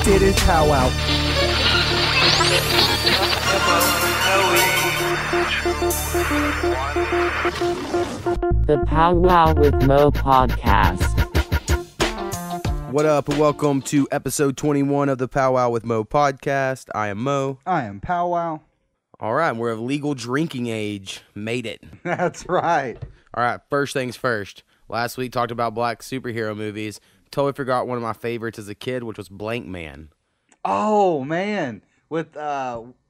It is Powwow. The Powwow with Mo podcast. What up, and welcome to episode 21 of the Powwow with Mo podcast. I am Mo. I am Powwow. All right, we're of legal drinking age. Made it. That's right. All right, first things first. Last week talked about black superhero movies. Totally forgot one of my favorites as a kid, which was Blank Man. Oh man, with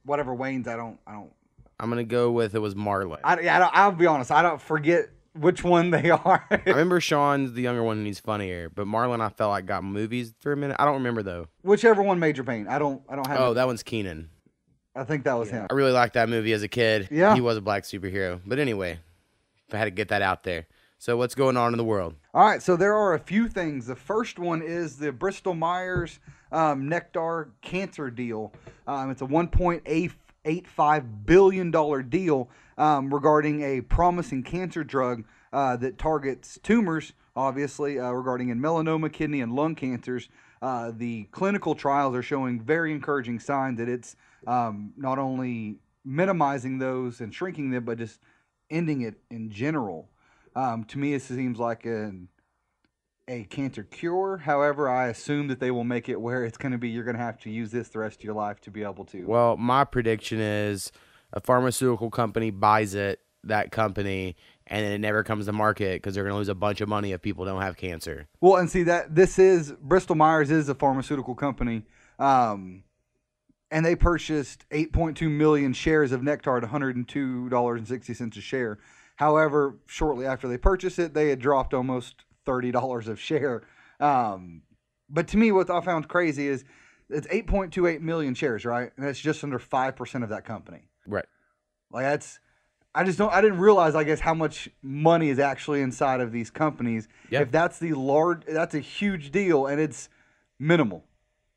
whatever Wayne's, I don't. I'm gonna go with it was Marlon. I'll be honest. I don't forget which one they are. I remember Sean's the younger one and he's funnier, but Marlon I felt like got movies for a minute. I don't remember though. Whichever one Major Pain. I don't have. Oh, that one's Keenan. I think that was him. I really liked that movie as a kid. Yeah, he was a black superhero. But anyway, I had to get that out there. So what's going on in the world? All right, so there are a few things. The first one is the Bristol Myers Nectar cancer deal. It's a $1.85 billion deal regarding a promising cancer drug that targets tumors, obviously, regarding in melanoma, kidney, and lung cancers. The clinical trials are showing very encouraging signs that it's not only minimizing those and shrinking them, but just ending it in general. To me, it seems like a cancer cure. However, I assume that they will make it where it's going to be you're going to have to use this the rest of your life to be able to. Well, my prediction is a pharmaceutical company buys that company, and then it never comes to market because they're going to lose a bunch of money if people don't have cancer. Well, and see that Bristol Myers is a pharmaceutical company, and they purchased 8.2 million shares of Nectar at $102.60 a share. However, shortly after they purchased it, they had dropped almost $30 a share. But to me, what I found crazy is it's 8.28 million shares, right? And that's just under 5% of that company. Right. Like I didn't realize, I guess, how much money is actually inside of these companies. Yeah. If that's that's a huge deal, and it's minimal.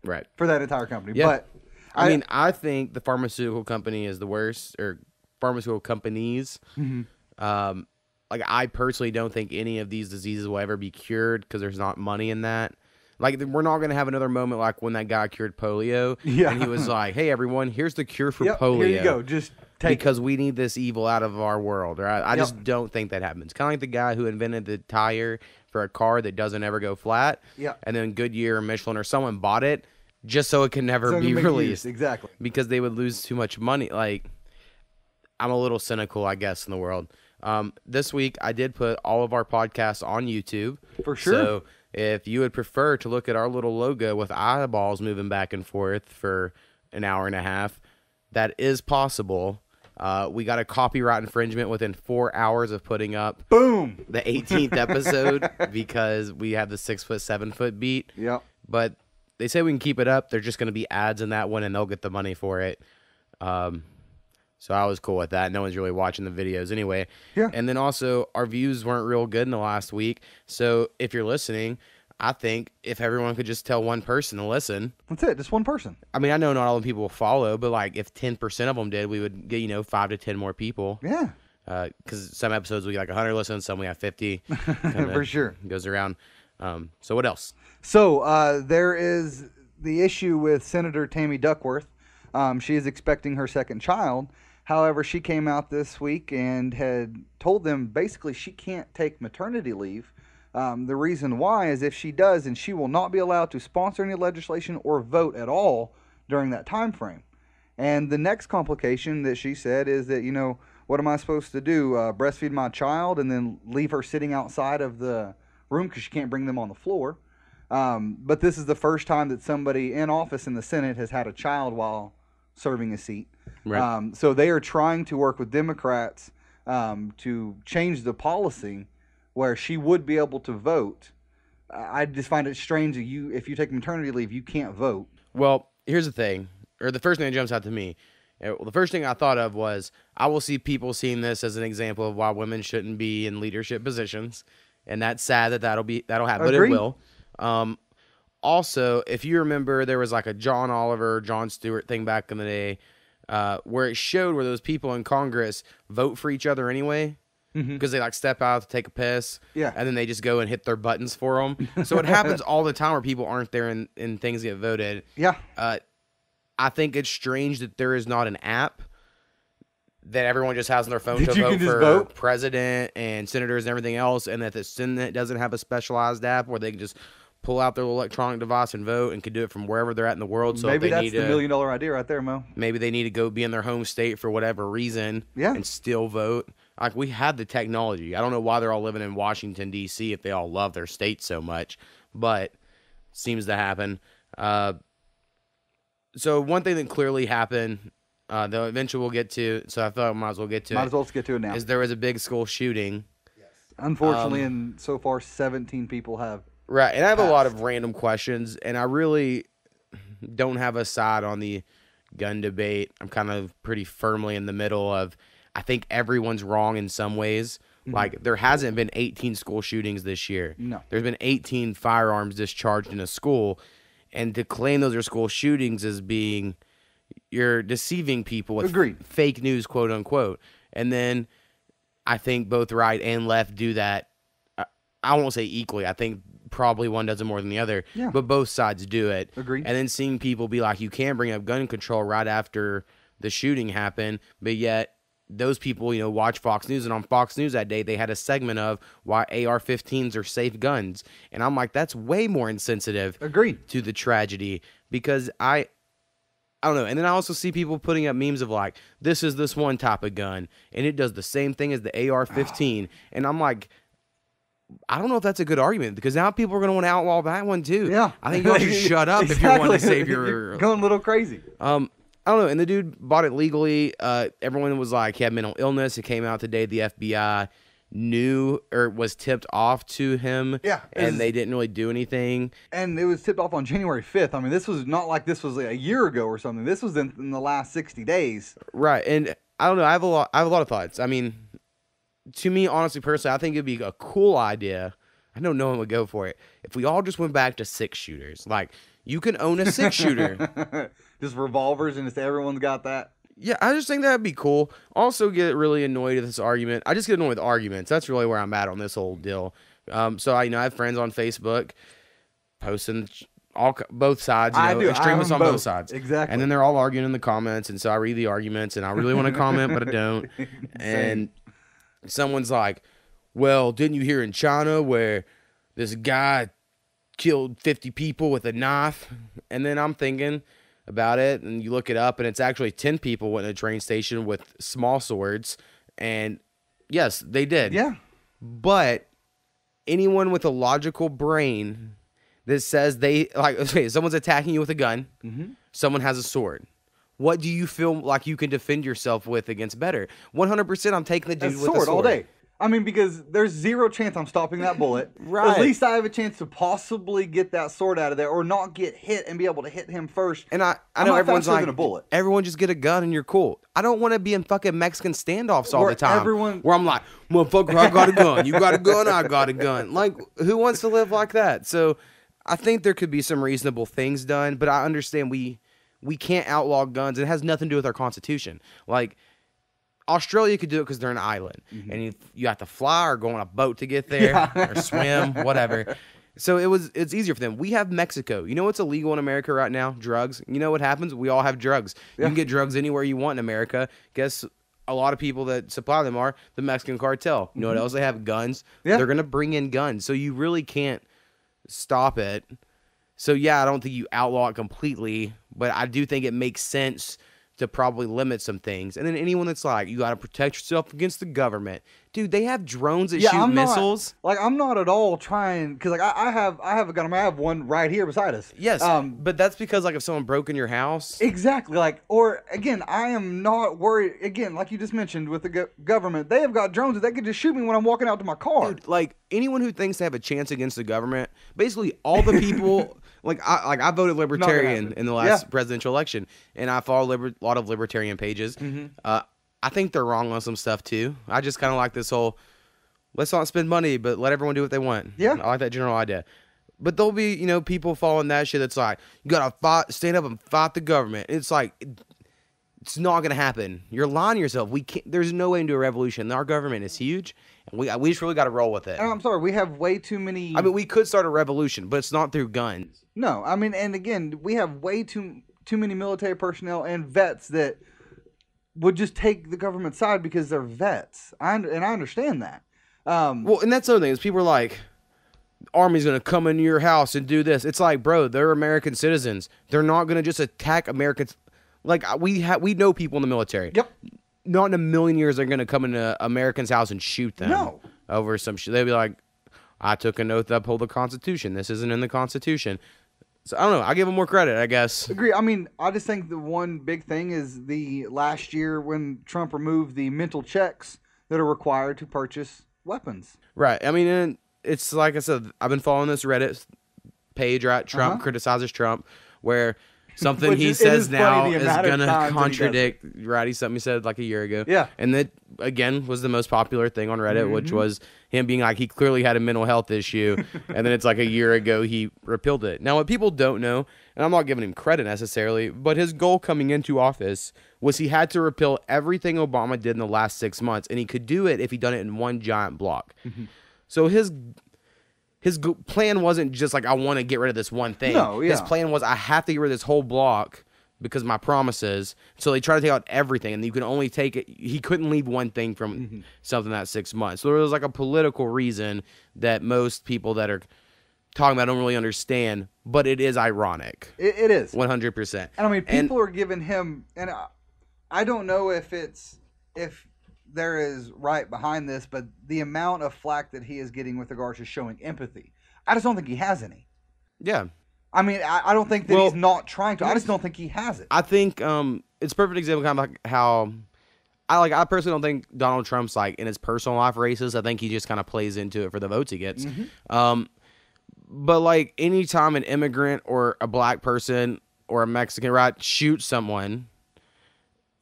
Right. For that entire company. Yeah. But I think the pharmaceutical company is the worst, or pharmaceutical companies. Mm-hmm. Like, I personally don't think any of these diseases will ever be cured because there's not money in that. Like, we're not going to have another moment like when that guy cured polio. Yeah. And he was like, hey, everyone, here's the cure for Yep, polio. here you go. Just take because we need this evil out of our world. Right? I just don't think that happens. Kind of like the guy who invented the tire for a car that doesn't ever go flat. Yeah. And then Goodyear or Michelin or someone bought it just so it can never be released. Exactly. Because they would lose too much money. Like, I'm a little cynical, I guess, in the world. This week, I did put all of our podcasts on YouTube. For sure. So if you would prefer to look at our little logo with eyeballs moving back and forth for an hour and a half, that is possible. We got a copyright infringement within 4 hours of putting up Boom! the 18th episode because we have the 6 foot, 7 foot beat. Yep. But they say we can keep it up. There's just going to be ads in that one, and they'll get the money for it. So I was cool with that. No one's really watching the videos anyway. Yeah. And then also, our views weren't real good in the last week. So if you're listening, I think if everyone could just tell one person to listen. That's it. Just one person. I mean, I know not all the people will follow, but like if 10% of them did, we would get, 5 to 10 more people. Yeah. Because some episodes we get like 100 listens, some we have 50. For sure. Goes around. So what else? So there is the issue with Senator Tammy Duckworth. She is expecting her second child. However, she came out this week and had told them basically she can't take maternity leave. The reason why is if she does, and she will not be allowed to sponsor any legislation or vote at all during that time frame. And the next complication that she said is that, what am I supposed to do? Breastfeed my child and then leave her sitting outside of the room because she can't bring them on the floor. But this is the first time that somebody in office in the Senate has had a child while serving a seat. Right. So they are trying to work with Democrats to change the policy where she would be able to vote. I just find it strange that if you take maternity leave, you can't vote. Well, here's the thing, or the first thing that jumps out to me. The first thing I thought of was I will see people seeing this as an example of why women shouldn't be in leadership positions, and that's sad that'll happen, but it will. Also, if you remember, there was like a John Oliver, Jon Stewart thing back in the day where it showed where those people in Congress vote for each other anyway. because they like step out to take a piss, Yeah. and then they just go and hit their buttons for them. So it happens all the time where people aren't there and things get voted. Yeah. I think it's strange that there is not an app that everyone just has on their phone That to you vote can just for vote? president and senators and everything else, and that the Senate doesn't have a specialized app where they can just pull out their little electronic device and vote and can do it from wherever they're at in the world. So Maybe if they that's need the $1 to, million idea right there, Mo. maybe they need to go be in their home state for whatever reason Yeah. and still vote. Like, we have the technology. I don't know why they're all living in Washington, D.C. if they all love their state so much, but seems to happen. So one thing that clearly happened, though eventually we'll get to, so I thought I might as well get to Might it, as well get to it now. is there was a big school shooting. Unfortunately, and so far, 17 people have. Right, and I have a lot of random questions, and I really don't have a side on the gun debate. I'm kind of pretty firmly in the middle of, I think everyone's wrong in some ways. Like, there hasn't been 18 school shootings this year. No. There's been 18 firearms discharged in a school, and to claim those are school shootings is being, you're deceiving people with Agreed. fake news, quote unquote. And then I think both right and left do that. I won't say equally. I think probably one does it more than the other. Yeah. But both sides do it. Agreed. And then seeing people be like, you can't bring up gun control right after the shooting happened, but yet those people, watch Fox News, and on Fox News that day, they had a segment of why AR-15s are safe guns. And I'm like, that's way more insensitive Agreed. to the tragedy, because I don't know. And then I also see people putting up memes of like, this is this one type of gun, and it does the same thing as the AR-15. And I'm like, I don't know if that's a good argument, because now people are going to want to outlaw that one too. Yeah. I think you all should shut up if you're wanting to save your... You're going a little crazy. I don't know. And the dude bought it legally. Everyone was like, he had mental illness. It came out today. The FBI knew or was tipped off to him. Yeah, And they didn't really do anything. And it was tipped off on January 5th. I mean, this was not like this was like a year ago or something. This was in the last 60 days. Right. And I don't know. I have a lot of thoughts. I mean, to me, honestly, personally, I think it'd be a cool idea. I know no one would go for it if we all just went back to 6-shooters. Like, you can own a 6-shooter. Just revolvers, and it's everyone's got that. Yeah, I just think that'd be cool. Also, get really annoyed at this argument. I just get annoyed with arguments. That's really where I'm at on this whole deal. So I have friends on Facebook posting both sides. I do. Extremists on both both sides. Exactly. And then they're all arguing in the comments, and so I read the arguments, and I really want to comment, but I don't. And someone's like, "Well, didn't you hear in China where this guy killed 50 people with a knife?" And then I'm thinking about it, and you look it up, and it's actually 10 people went in a train station with small swords, and yes, they did. Yeah. But anyone with a logical brain that says someone's attacking you with a gun, someone has a sword. What do you feel like you can defend yourself with against better? 100%, I'm taking the dude with a sword all day. I mean, because there's zero chance I'm stopping that bullet. Right. At least I have a chance to possibly get that sword out of there, or not get hit and be able to hit him first. And I I'm know not everyone's faster like, than a bullet. everyone just get a gun and you're cool. I don't want to be in fucking Mexican standoffs all Where the time. everyone- Where I'm like, motherfucker, I got a gun. You got a gun, I got a gun. Like, who wants to live like that? So I think there could be some reasonable things done, but I understand we can't outlaw guns. It has nothing to do with our Constitution. Like, Australia could do it because they're an island, and you have to fly or go on a boat to get there, or swim, whatever. So it's easier for them. We have Mexico. You know what's illegal in America right now? Drugs. You know what happens? We all have drugs. You can get drugs anywhere you want in America. Guess a lot of people that supply them are the Mexican cartel. You know what else? They have guns. Yeah. They're gonna bring in guns. So you really can't stop it. So yeah, I don't think you outlaw it completely, but I do think it makes sense to probably limit some things. And then anyone that's like, you got to protect yourself against the government. Dude, they have drones that shoot missiles. I'm not at all trying, because like I have a gun. I have one right here beside us. Yes, but that's because like if someone broke in your house. Exactly. Like, or again, I am not worried. Again, like you just mentioned with the government, they have got drones that could just shoot me when I'm walking out to my car. Dude, like anyone who thinks they have a chance against the government, basically all the people. I voted libertarian in the last presidential election, and I follow a lot of libertarian pages. I think they're wrong on some stuff too. I just kind of like this whole, let's not spend money, but let everyone do what they want. Yeah. I like that general idea. But there'll be, people following that shit that's like, you gotta stand up and fight the government. It's like, It's not going to happen. You're lying to yourself. We can't. There's no way to do a revolution. Our government is huge, and we just really got to roll with it. And I'm sorry, we have way too many. I mean, we could start a revolution, but it's not through guns. No, I mean, and again, we have way too many military personnel and vets that would just take the government side because they're vets. I understand that. Well, and that's the other thing is people are like, Army's going to come into your house and do this. It's like, bro, they're American citizens. They're not going to just attack Americans. Like, we know people in the military. Yep. Not in a million years they're going to come into Americans' house and shoot them. No. Over some shit. They'll be like, I took an oath to uphold the Constitution. This isn't in the Constitution. So, I don't know. I give them more credit, I guess. Agree. I mean, I just think the one big thing is the last year when Trump removed the mental checks that are required to purchase weapons. Right. I mean, and it's like I said, I've been following this Reddit page, right? Trump criticizes Trump, where something he says now is going to contradict, right? Something he said like a year ago. Yeah. And that, again, was the most popular thing on Reddit, which was him being like, he clearly had a mental health issue. And then it's like a year ago, he repealed it. Now, what people don't know, and I'm not giving him credit necessarily, but his goal coming into office was he had to repeal everything Obama did in the last 6 months. And he could do it if he'd done it in one giant block. So his plan wasn't just like, I want to get rid of this one thing. No, yeah. His plan was, I have to get rid of this whole block because my promises. So they try to take out everything, and you can only take it. He couldn't leave one thing from something that 6 months. So there was like a political reason that most people that are talking about don't really understand, but it is ironic. It is. 100%. And I mean, people are giving him, and I don't know if there is right behind this, but the amount of flack that he is getting with regards to showing empathy, I just don't think he has any. Yeah. I mean, I don't think that he's not trying to. I just don't think he has it. I think it's a perfect example kind of like how I personally don't think Donald Trump's like in his personal life racist. I think he just kind of plays into it for the votes he gets. But like anytime an immigrant or a black person or a Mexican, right, shoots someone,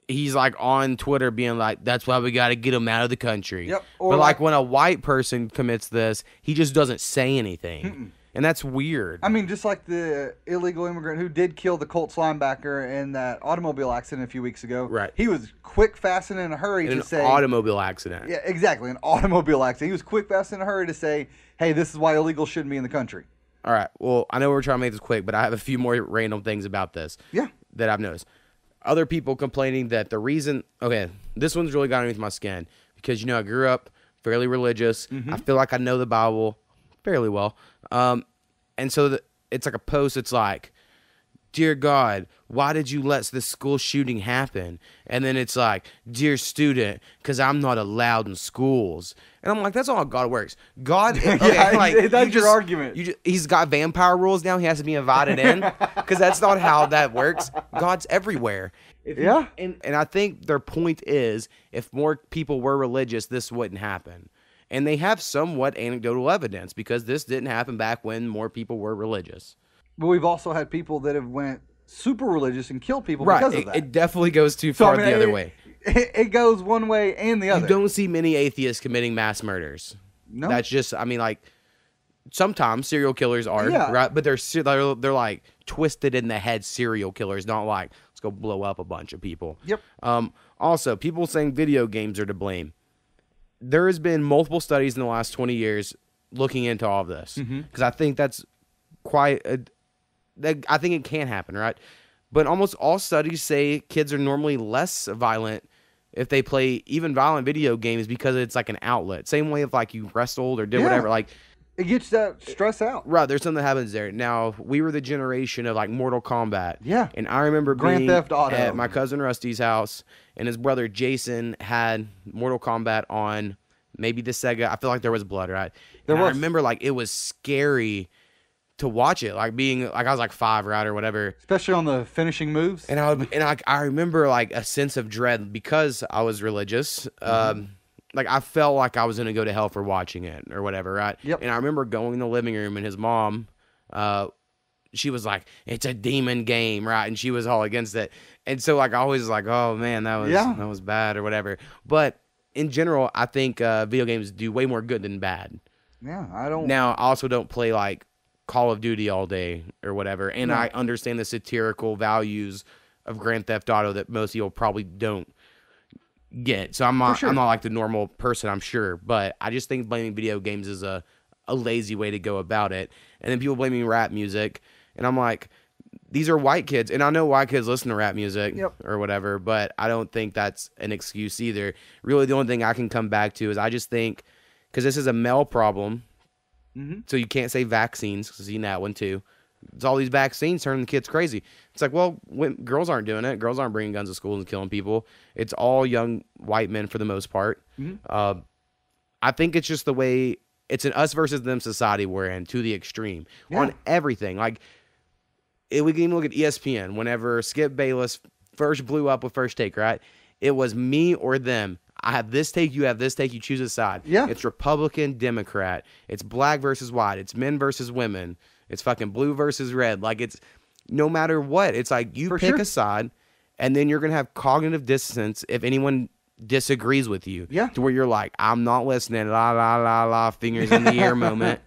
he's like on Twitter being like, that's why we got to get him out of the country. Yep. But like when a white person commits this, he just doesn't say anything. And that's weird. I mean, just like the illegal immigrant who did kill the Colts linebacker in that automobile accident a few weeks ago. Right. He was quick, fast, and in a hurry to say... An automobile accident. Yeah, exactly. An automobile accident. He was quick, fast, and in a hurry to say, hey, this is why illegals shouldn't be in the country. All right. Well, I know we're trying to make this quick, but I have a few more random things about this. Yeah. That I've noticed. Other people complaining that the reason... Okay, this one's really got underneath my skin. Because, you know, I grew up fairly religious. I feel like I know the Bible fairly well. And so it's like a post. It's like, dear God, why did you let this school shooting happen? And then it's like, dear student, because I'm not allowed in schools. And I'm like, that's not how God works. God, okay, like, that's your argument. He's got vampire rules now. He has to be invited in because that's not how that works. God's everywhere. And I think their point is, if more people were religious, this wouldn't happen. And they have somewhat anecdotal evidence because this didn't happen back when more people were religious. But we've also had people that have went super religious and killed people because of that. It definitely goes too far the other way. It goes one way and the other. You don't see many atheists committing mass murders. No. That's just, I mean, like, sometimes serial killers are, right? But they're like twisted in the head serial killers, not like, let's go blow up a bunch of people. Yep. Also, people saying video games are to blame. There has been multiple studies in the last 20 years looking into all of this because I think that's I think it can happen, right? But almost all studies say kids are normally less violent if they play even violent video games because it's like an outlet. Same way if like you wrestled or did whatever, like it gets that stress out. Right, there's something that happens there. Now, we were the generation of like Mortal Kombat. Yeah. And I remember Grand Theft Auto at my cousin Rusty's house, and his brother Jason had Mortal Kombat on maybe the Sega. I feel like there was blood, right? I remember like it was scary to watch it, like being like I was like 5, right, or whatever. Especially on the finishing moves. And I remember like a sense of dread because I was religious. Like, I felt like I was going to go to hell for watching it or whatever, right? Yep. And I remember going in the living room, and his mom, she was like, it's a demon game, right? And she was all against it. And so, like, I always was like, oh, man, that was bad or whatever. But in general, I think video games do way more good than bad. Yeah, I don't... Now, I also don't play, like, Call of Duty all day or whatever. And I understand the satirical values of Grand Theft Auto that most people probably don't get. So I'm not like the normal person, I'm sure, but I just think blaming video games is a lazy way to go about it. And then people blaming rap music, and I'm like, these are white kids, and I know white kids listen to rap music or whatever, but I don't think that's an excuse either. Really, the only thing I can come back to is I just think, because this is a male problem, so you can't say vaccines, because you know that one too. It's all these vaccines turning the kids crazy. It's like, well, girls aren't doing it. Girls aren't bringing guns to schools and killing people. It's all young white men for the most part. I think it's just the way, it's an us versus them society we're in to the extreme on everything. Like, we can even look at ESPN. Whenever Skip Bayless first blew up with First Take, right? It was me or them. I have this take, you have this take, you choose a side. Yeah. It's Republican, Democrat. It's black versus white. It's men versus women. It's fucking blue versus red. Like, it's no matter what. It's like you pick a side, and then you're going to have cognitive dissonance if anyone disagrees with you. Yeah. To where you're like, I'm not listening, la, la, la, la, fingers in the air moment.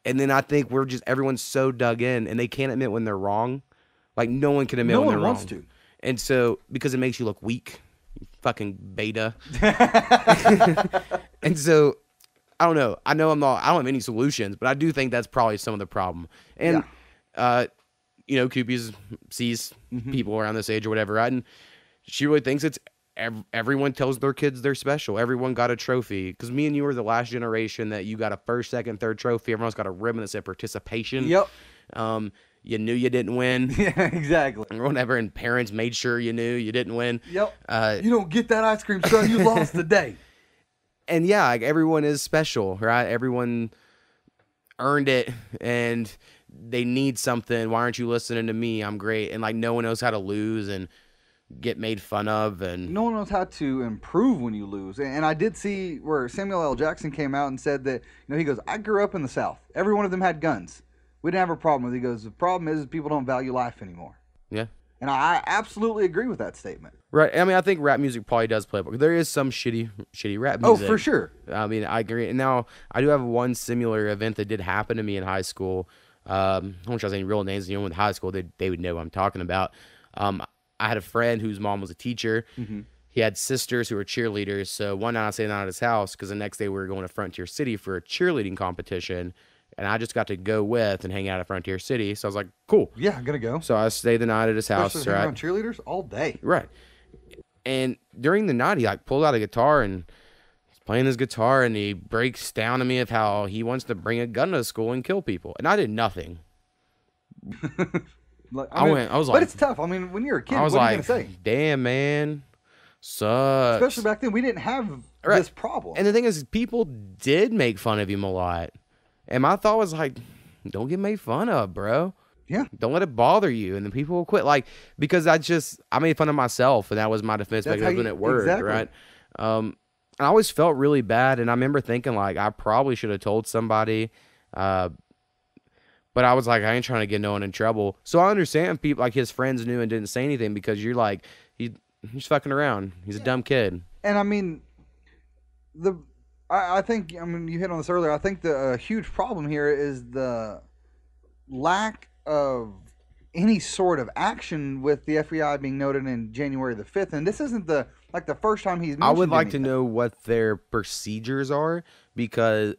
And then I think everyone's so dug in, and they can't admit when they're wrong. Like, no one can admit when they're wrong. No one wants to. And so, because it makes you look weak, fucking beta. And so, I don't know. I don't have any solutions, but I do think that's probably some of the problem. And, Coopy sees people around this age or whatever, right? And she really thinks it's everyone tells their kids they're special. Everyone got a trophy. Because me and you were the last generation that you got a first, second, third trophy. Everyone else got a ribbon that said participation. Yep. You knew you didn't win. Yeah, exactly. Or whatever, and parents made sure you knew you didn't win. Yep. You don't get that ice cream, son. You lost today. And yeah, like, everyone is special, right? Everyone earned it, and they need something. Why aren't you listening to me? I'm great. And like, no one knows how to lose and get made fun of, and no one knows how to improve when you lose. And I did see where Samuel L. Jackson came out and said that, he goes, I grew up in the South. Every one of them had guns. We didn't have a problem with it. He goes, the problem is people don't value life anymore. Yeah. And I absolutely agree with that statement. Right. I mean, I think rap music probably does play a part. There is some shitty rap music. Oh, for sure. I mean, I agree. And now, I do have one similar event that did happen to me in high school. I won't try to say any real names. Anyone with high school, they would know what I'm talking about. I had a friend whose mom was a teacher. He had sisters who were cheerleaders. So one night I stayed at his house because the next day we were going to Frontier City for a cheerleading competition. And I just got to go with and hang out at Frontier City. So I was like, cool. Yeah, I'm going to go. So I stayed the night at his house. Especially around cheerleaders all day. Right. And during the night, he pulled out a guitar and he's playing his guitar, and he breaks down to me of how he wants to bring a gun to school and kill people. And I did nothing. I was like, but it's tough. I mean, when you're a kid, what are you going to say? Damn, man. Sucks. Especially back then, we didn't have this problem. And the thing is, people did make fun of him a lot. And my thought was like, don't get made fun of, bro. Yeah. Don't let it bother you. And then people will quit. Like, because I made fun of myself, and that was my defense mechanism at work, right? I always felt really bad. And I remember thinking, like, I probably should have told somebody. But I was like, I ain't trying to get no one in trouble. So I understand people, like, his friends knew and didn't say anything, because you're like, he's fucking around. He's a dumb kid. And I mean, I think, you hit on this earlier. I think the huge problem here is the lack of any sort of action with the FBI being noted in January the 5th. And this isn't the first time he's mentioned I would like to know what their procedures are, because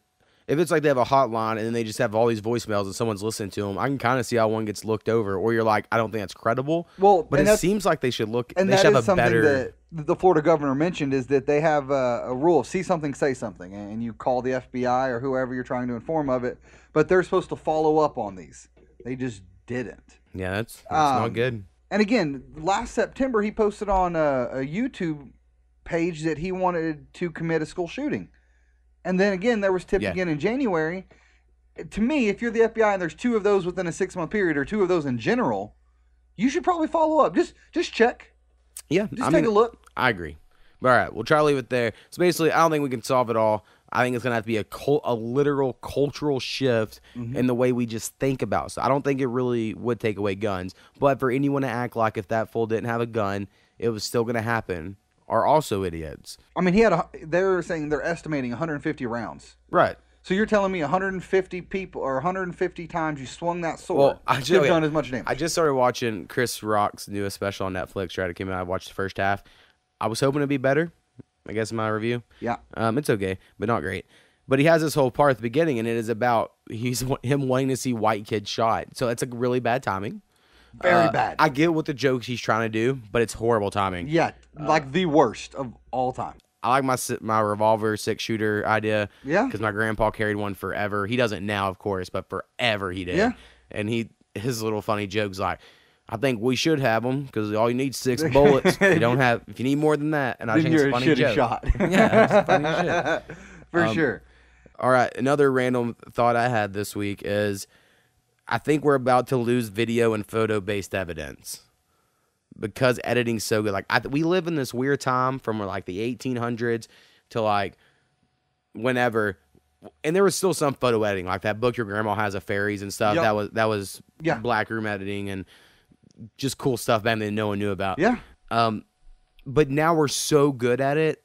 if it's like they have a hotline and then they just have all these voicemails and someone's listening to them, I can kind of see how one gets looked over. Or you're like, I don't think that's credible. Well, but it seems like they should look. And they should have a better. That the Florida governor mentioned is that they have a rule of see something, say something, and you call the FBI or whoever you're trying to inform of it. But they're supposed to follow up on these. They just didn't. Yeah, that's not good. And again, last September he posted on a YouTube page that he wanted to commit a school shooting. And then again, there was tipped again in January. To me, if you're the FBI and there's 2 of those within a 6-month period, or 2 of those in general, you should probably follow up. Just check. Yeah. Just take a look. I agree. All right, we'll try to leave it there. So basically, I don't think we can solve it all. I think it's going to have to be a literal cultural shift in the way we just think about it. So I don't think it really would take away guns. But for anyone to act like if that fool didn't have a gun, it was still going to happen, are also idiots. I mean, they're saying they're estimating 150 rounds. Right. So you're telling me 150 people or 150 times you swung that sword Well, I could have done as much damage? I just started watching Chris Rock's newest special on Netflix. Right, it came out. I watched the first half. I was hoping it'd be better. I guess in my review. Yeah. It's okay, but not great. But he has this whole part at the beginning, and it is about him wanting to see white kids shot. So it's like really bad timing. Very bad. I get what the jokes he's trying to do, but it's horrible timing. Yeah, like the worst of all time. I like my revolver 6-shooter idea. Yeah. Because my grandpa carried one forever. He doesn't now, of course, but forever he did. Yeah. And his little funny jokes like, I think we should have them because all you need is 6 bullets. If you need more than that, and I think it's a funny joke. Shot. Yeah, it's funny as shit. For sure. All right, another random thought I had this week is I think we're about to lose video and photo-based evidence because editing's so good. Like we live in this weird time from like the 1800s to like whenever, and there was still some photo editing, like that book your grandma has of fairies and stuff. Yep. That was black room editing and just cool stuff back then no one knew about. Yeah. But now we're so good at it.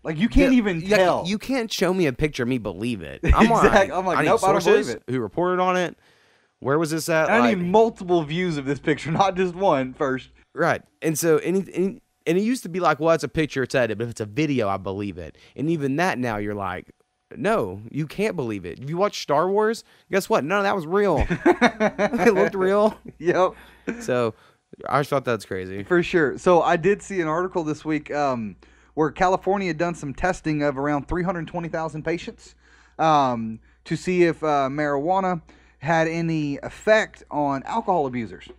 Like you can't even tell. You can't show me a picture of me believe it. I'm like, nope, I don't believe it. Who reported on it? Where was this at? I need multiple views of this picture, not just one first. Right. And so and it used to be like, well, it's a picture, it's edited, but if it's a video, I believe it. And even that now you're like, no, you can't believe it. If you watch Star Wars, guess what? None of that was real. It looked real. Yep. So I just thought that's crazy. For sure. So I did see an article this week where California had done some testing of around 320,000 patients to see if marijuana had any effect on alcohol abusers.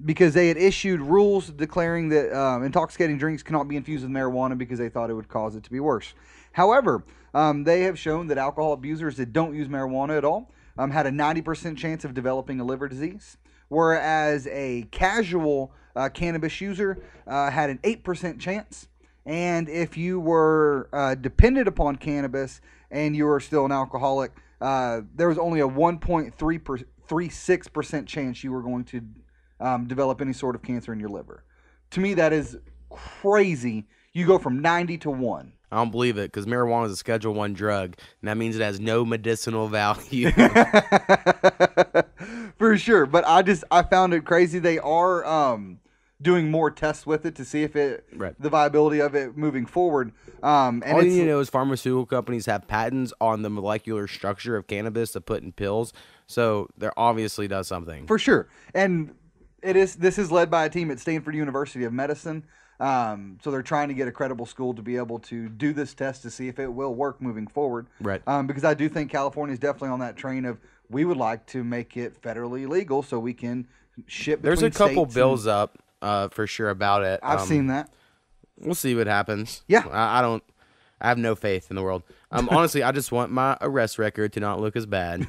Because they had issued rules declaring that intoxicating drinks cannot be infused with marijuana because they thought it would cause it to be worse. However, they have shown that alcohol abusers that don't use marijuana at all had a 90% chance of developing a liver disease, whereas a casual cannabis user had an 8% chance. And if you were dependent upon cannabis and you were still an alcoholic, there was only a 1.36% chance you were going to develop any sort of cancer in your liver. To me, that is crazy. You go from 90 to 1. I don't believe it because marijuana is a Schedule 1 drug, and that means it has no medicinal value. For sure. But I found it crazy. They are doing more tests with it to see if the viability of it moving forward. And all you need to know is pharmaceutical companies have patents on the molecular structure of cannabis to put in pills, so there obviously does something. For sure. And this is led by a team at Stanford University of Medicine. So they're trying to get a credible school to be able to do this test to see if it will work moving forward. Right. Because I do think California is definitely on that train of we would like to make it federally legal so we can ship between There's a couple states bills up for sure about it. I've seen that. We'll see what happens. Yeah. I have no faith in the world. Honestly, I just want my arrest record to not look as bad.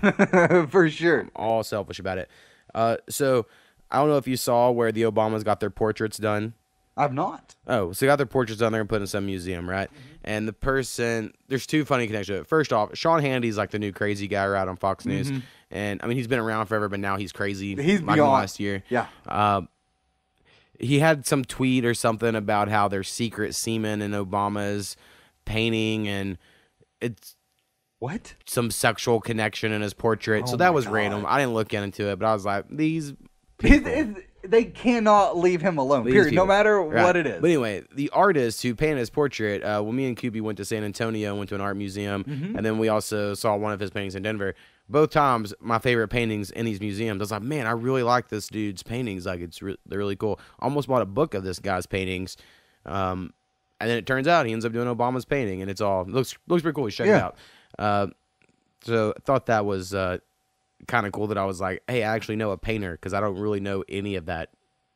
For sure. I'm all selfish about it. So I don't know if you saw where the Obamas got their portraits done. I've not. Oh, so they got their portraits done there and put in some museum, right? Mm-hmm. And the person, there's two funny connections. First off, Sean Hannity's like the new crazy guy right on Fox News. And I mean, he's been around forever, but now he's crazy. He's like beyond last year. Yeah. He had some tweet or something about how there's secret semen in Obama's painting, and it's what? Some sexual connection in his portrait. So that was random. I didn't look into it, but I was like, these people. They cannot leave him alone, period, no matter what it is. But anyway, the artist who painted his portrait, when me and Kubi went to San Antonio, went to an art museum, and then we also saw one of his paintings in Denver. Both times, my favorite paintings in these museums, I was like, man, I really like this dude's paintings. Like, they're really cool. Almost bought a book of this guy's paintings. And then it turns out he ends up doing Obama's painting, and it looks pretty cool. You check it out. So I thought that was kind of cool that I was like, hey, I actually know a painter because I don't really know any of that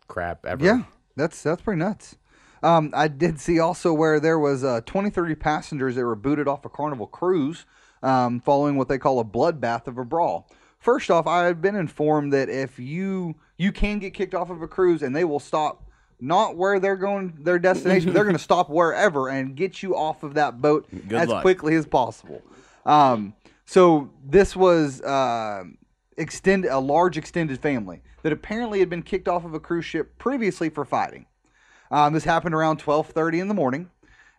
crap ever. Yeah, that's pretty nuts. I did see also where there was 30 passengers that were booted off a Carnival cruise following what they call a bloodbath of a brawl. First off, I had been informed that if you can get kicked off of a cruise and they will stop not where they're going, their destination, they're going to stop wherever and get you off of that boat as quickly as possible. So this was a large extended family that apparently had been kicked off of a cruise ship previously for fighting. This happened around 12:30 in the morning,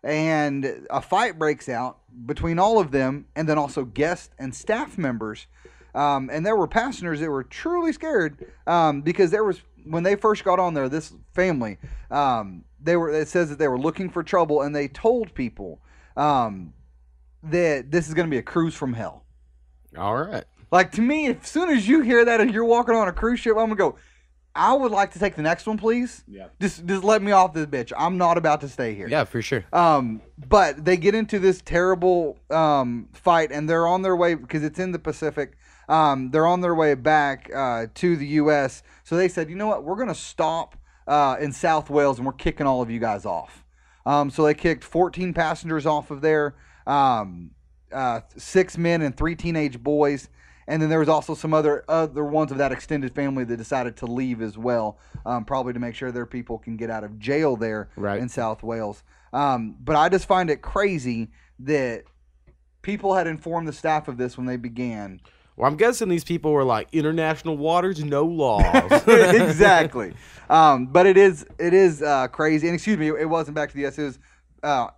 and a fight breaks out between all of them, and then also guests and staff members. And there were passengers that were truly scared because there was, when they first got on there, this family, it says that they were looking for trouble, and they told people that this is going to be a cruise from hell. All right. Like, to me, as soon as you hear that and you're walking on a cruise ship, I'm going to go, I would like to take the next one, please. Yeah. Just let me off this bitch. I'm not about to stay here. Yeah, for sure. But they get into this terrible fight, and they're on their way, because it's in the Pacific. They're on their way back to the U.S. So they said, you know what? We're going to stop in South Wales, and we're kicking all of you guys off. So they kicked 14 passengers off of there, 6 men and 3 teenage boys. And then there was also some other ones of that extended family that decided to leave as well, probably to make sure their people can get out of jail there in South Wales. But I just find it crazy that people had informed the staff of this when they began. Well, I'm guessing these people were like, international waters, no laws. Exactly. But it is crazy. And excuse me, it wasn't back to the U.S. It was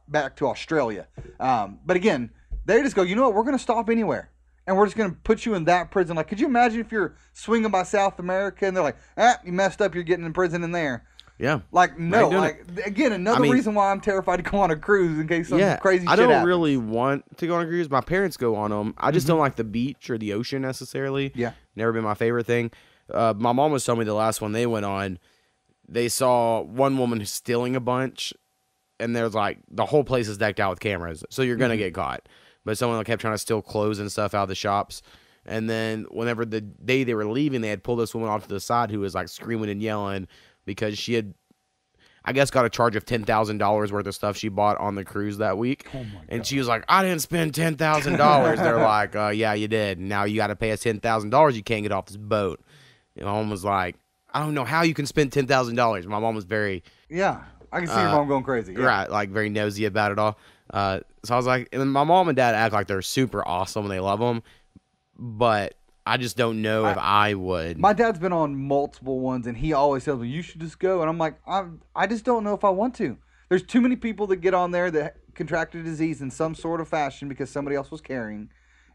back to Australia. But again, they just go, you know what? We're going to stop anywhere. And we're just going to put you in that prison. Like, could you imagine if you're swinging by South America and they're like, you messed up, you're getting in prison in there. Yeah. Like, no. Like, again, another reason why I'm terrified to go on a cruise in case some crazy shit happens. I don't really want to go on a cruise. My parents go on them. I just don't like the beach or the ocean necessarily. Yeah. Never been my favorite thing. My mom was telling me the last one they went on, they saw one woman stealing a bunch, and there's like, the whole place is decked out with cameras. So you're going to get caught. But someone kept trying to steal clothes and stuff out of the shops. And then whenever the day they were leaving, they had pulled this woman off to the side who was like screaming and yelling because she had, I guess, got a charge of $10,000 worth of stuff she bought on the cruise that week. Oh my God. And she was like, I didn't spend $10,000. They're like, yeah, you did. Now you got to pay us $10,000. You can't get off this boat. And my mom was like, I don't know how you can spend $10,000. My mom was very... Yeah, I can see your mom going crazy. Yeah. Right, like very nosy about it all. So I was like, and my mom and dad act like they're super awesome and they love them, but I just don't know if I would. My dad's been on multiple ones, and he always tells me, you should just go. And I'm like, I just don't know if I want to. There's too many people that get on there that contracted a disease in some sort of fashion because somebody else was carrying.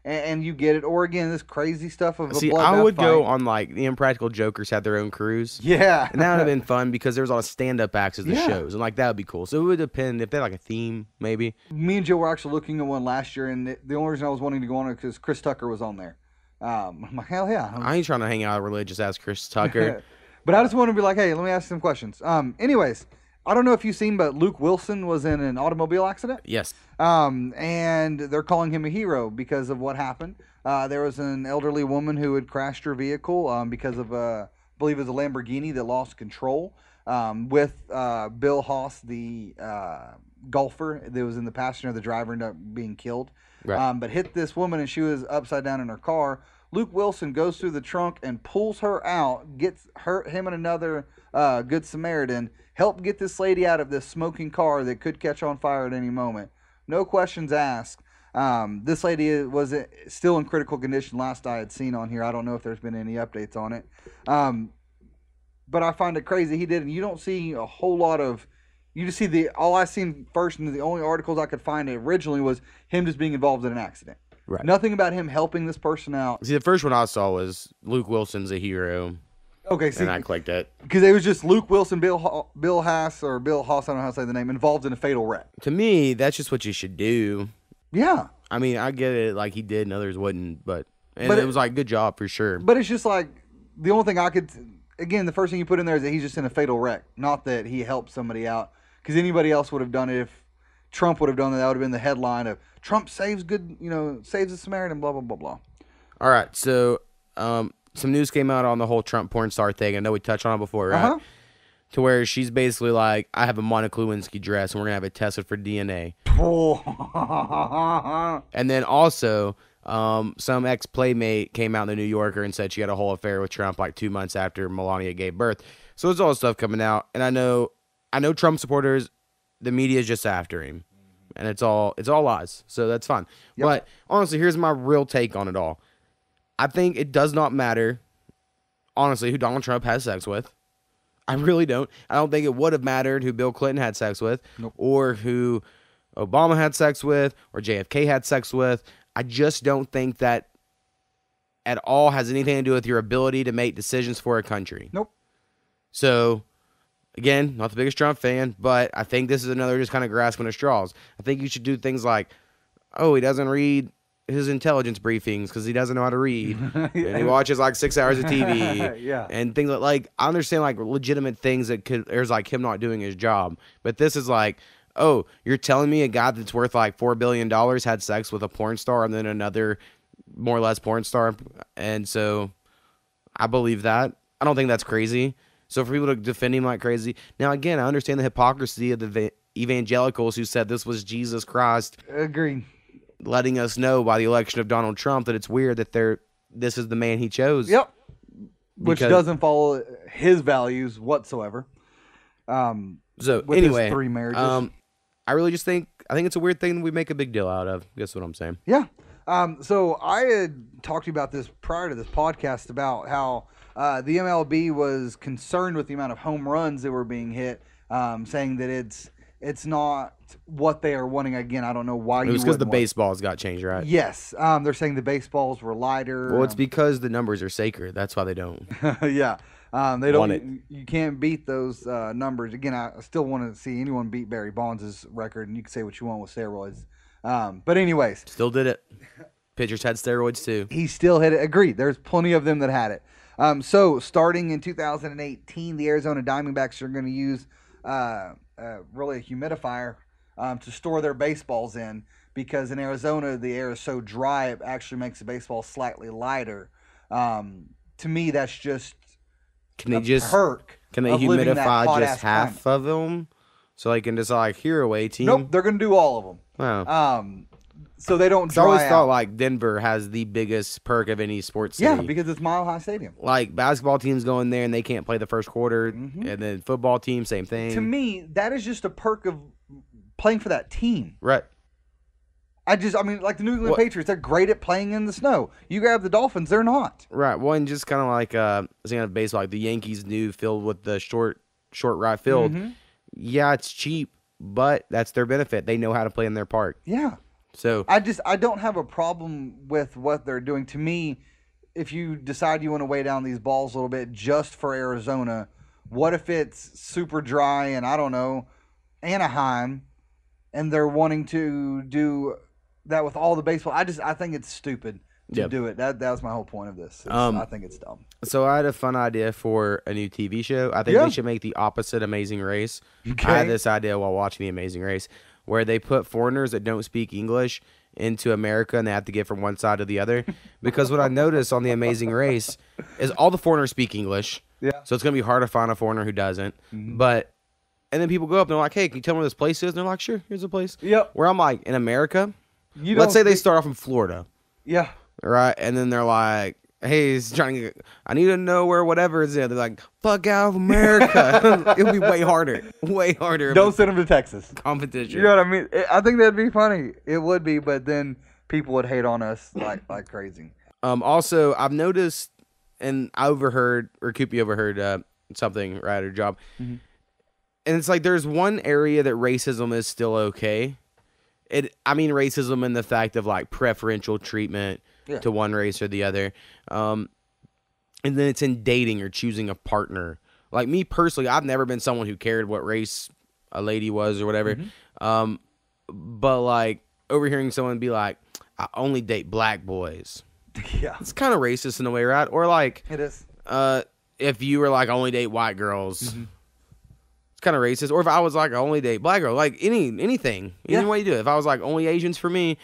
And you get it. Or, again, this crazy stuff of a bloodbath I would fight. go on, like, the Impractical Jokers had their own cruise. Yeah. And that would have been fun because there was a lot of stand-up acts at the shows. And, like, that would be cool. So it would depend if they had, like, a theme, maybe. Me and Joe were actually looking at one last year, and the only reason I was wanting to go on it because Chris Tucker was on there. I'm like, hell yeah. I ain't trying to hang out with religious-ass Chris Tucker. But I just want to be like, hey, let me ask you some questions. Anyways, I don't know if you've seen, but Luke Wilson was in an automobile accident. Yes. And they're calling him a hero because of what happened. There was an elderly woman who had crashed her vehicle because of, I believe it was a Lamborghini that lost control with Bill Haas, the golfer that was in the passenger. The driver ended up being killed. Right. But hit this woman, and she was upside down in her car. Luke Wilson goes through the trunk and pulls her out, gets him and another Good Samaritan, help get this lady out of this smoking car that could catch on fire at any moment. No questions asked. This lady was still in critical condition last I had seen on here. I don't know if there's been any updates on it. But I find it crazy he did, and you don't see a whole lot of, you just see all I seen first, and the only articles I could find originally was him just being involved in an accident. Right. Nothing about him helping this person out. See, the first one I saw was Luke Wilson's a hero. Okay, see, and I clicked it. Because it was just Luke Wilson, Bill Haas, I don't know how to say the name, involved in a fatal wreck. To me, that's just what you should do. Yeah. I mean, I get it, like he did and others wouldn't, but it was like, good job for sure. But it's just like, the only thing I could, again, the first thing you put in there is that he's just in a fatal wreck, not that he helped somebody out. Because anybody else would have done it. If Trump would have done it, that would have been the headline of Trump saves saves the Samaritan, blah, blah, blah, blah. All right, so some news came out on the whole Trump porn star thing. I know we touched on it before, right? Uh-huh. To where she's basically like, I have a Monica Lewinsky dress, and we're going to have it tested for DNA. And then also, some ex-playmate came out in the New Yorker and said she had a whole affair with Trump like 2 months after Melania gave birth. So there's all this stuff coming out. And I know Trump supporters, the media is just after him. And it's all lies. So that's fine. Yep. But honestly, here's my real take on it all. I think it does not matter, honestly, who Donald Trump has sex with. I really don't. I don't think it would have mattered who Bill Clinton had sex with, or who Obama had sex with or JFK had sex with. I just don't think that at all has anything to do with your ability to make decisions for a country. Nope. So, again, not the biggest Trump fan, but I think this is another just kind of grasping at straws. I think you should do things like, he doesn't read his intelligence briefings because he doesn't know how to read, and he watches like 6 hours of TV, Yeah. and things like I understand like legitimate things that there's like him not doing his job, but this is like, you're telling me a guy that's worth like $4 billion had sex with a porn star and then another more or less porn star, and so I believe that. I don't think that's crazy. So for people to defend him like crazy, now again, I understand the hypocrisy of the evangelicals who said this was Jesus Christ. Agreed. Letting us know by the election of Donald Trump that it's weird that this is the man he chose. Yep. Which doesn't follow his values whatsoever. So with anyway, his 3 marriages. I really just think it's a weird thing we make a big deal out of. Guess what I'm saying? Yeah. So I had talked to you about this prior to this podcast about how the MLB was concerned with the amount of home runs that were being hit, saying that it's not what they are wanting. Again, I don't know why. It was because the baseballs got changed, right? Yes. They're saying the baseballs were lighter. Well, it's because the numbers are sacred. That's why they don't. Yeah. They don't. Want it. You can't beat those numbers. Again, I still want to see anyone beat Barry Bonds' record, and you can say what you want with steroids. But anyways, Still did it. Pitchers had steroids too. he still hit it. Agreed. There's plenty of them that had it. So starting in 2018, the Arizona Diamondbacks are going to use really a humidifier to store their baseballs in, because in Arizona the air is so dry it actually makes the baseball slightly lighter. To me, that's just Can they perk. Can they of living that humidify hot-ass just half climate. of them, so they can just like here away team? Nope, they're going to do all of them. Wow. So they don't I dry always out. thought like Denver has the biggest perk of any sports city. Yeah, because it's Mile High Stadium. Like basketball teams go in there and they can't play the first quarter, and then football team same thing. To me, that is just a perk of playing for that team. Right. Like the New England Patriots, they're great at playing in the snow. You grab the Dolphins, they're not. Right. Well, and just kind of like saying of baseball, like the Yankees' new field with the short right field. Yeah, it's cheap, but that's their benefit. They know how to play in their park. Yeah. So I don't have a problem with what they're doing. To me, if you decide you want to weigh down these balls a little bit just for Arizona, what if it's super dry and I don't know, Anaheim, and they're wanting to do that with all the baseball? I think it's stupid to do it. That was my whole point of this. I think it's dumb. So I had a fun idea for a new TV show. I think they should make the opposite Amazing Race. Okay. I had this idea while watching the Amazing Race, where they put foreigners that don't speak English into America and they have to get from one side to the other. Because what I noticed on the Amazing Race is all the foreigners speak English. Yeah. So it's going to be hard to find a foreigner who doesn't. And then people go up and they're like, hey, can you tell me where this place is? And they're like, sure, here's the place. Yep. Where I'm like, in America, You let's don't say they speak- start off in Florida. Yeah. Right, and then they're like, "Hey, he's trying to get, I need to know where whatever is there." They're like, "Fuck out of America!" It'll be way harder. Don't send them to Texas. Competition. You know what I mean? I think that'd be funny. It would be, but then people would hate on us like crazy. Also, I've noticed, and I overheard, or Koopy overheard something right at her job, and it's like there's one area that racism is still okay. Racism in the fact of like preferential treatment to one race or the other. And then it's in dating or choosing a partner. Like me personally, I've never been someone who cared what race a lady was or whatever. But like overhearing someone be like, I only date black boys. Yeah. It's kind of racist in a way, right? Or like, It is. if you were like, I only date white girls. It's kind of racist. Or if I was like, I only date black girls. Like anything. Any way you do it. If I was like, only Asians for me.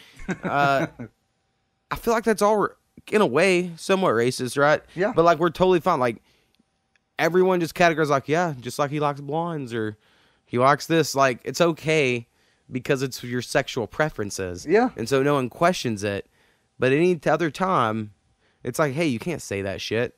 I feel like that's all, in a way, somewhat racist, right? Yeah. But like, we're totally fine. Like, everyone just categorizes like, yeah, just like he likes blondes or he likes this. Like, it's okay because it's your sexual preferences. Yeah. And so no one questions it. But any other time, it's like, hey, you can't say that shit.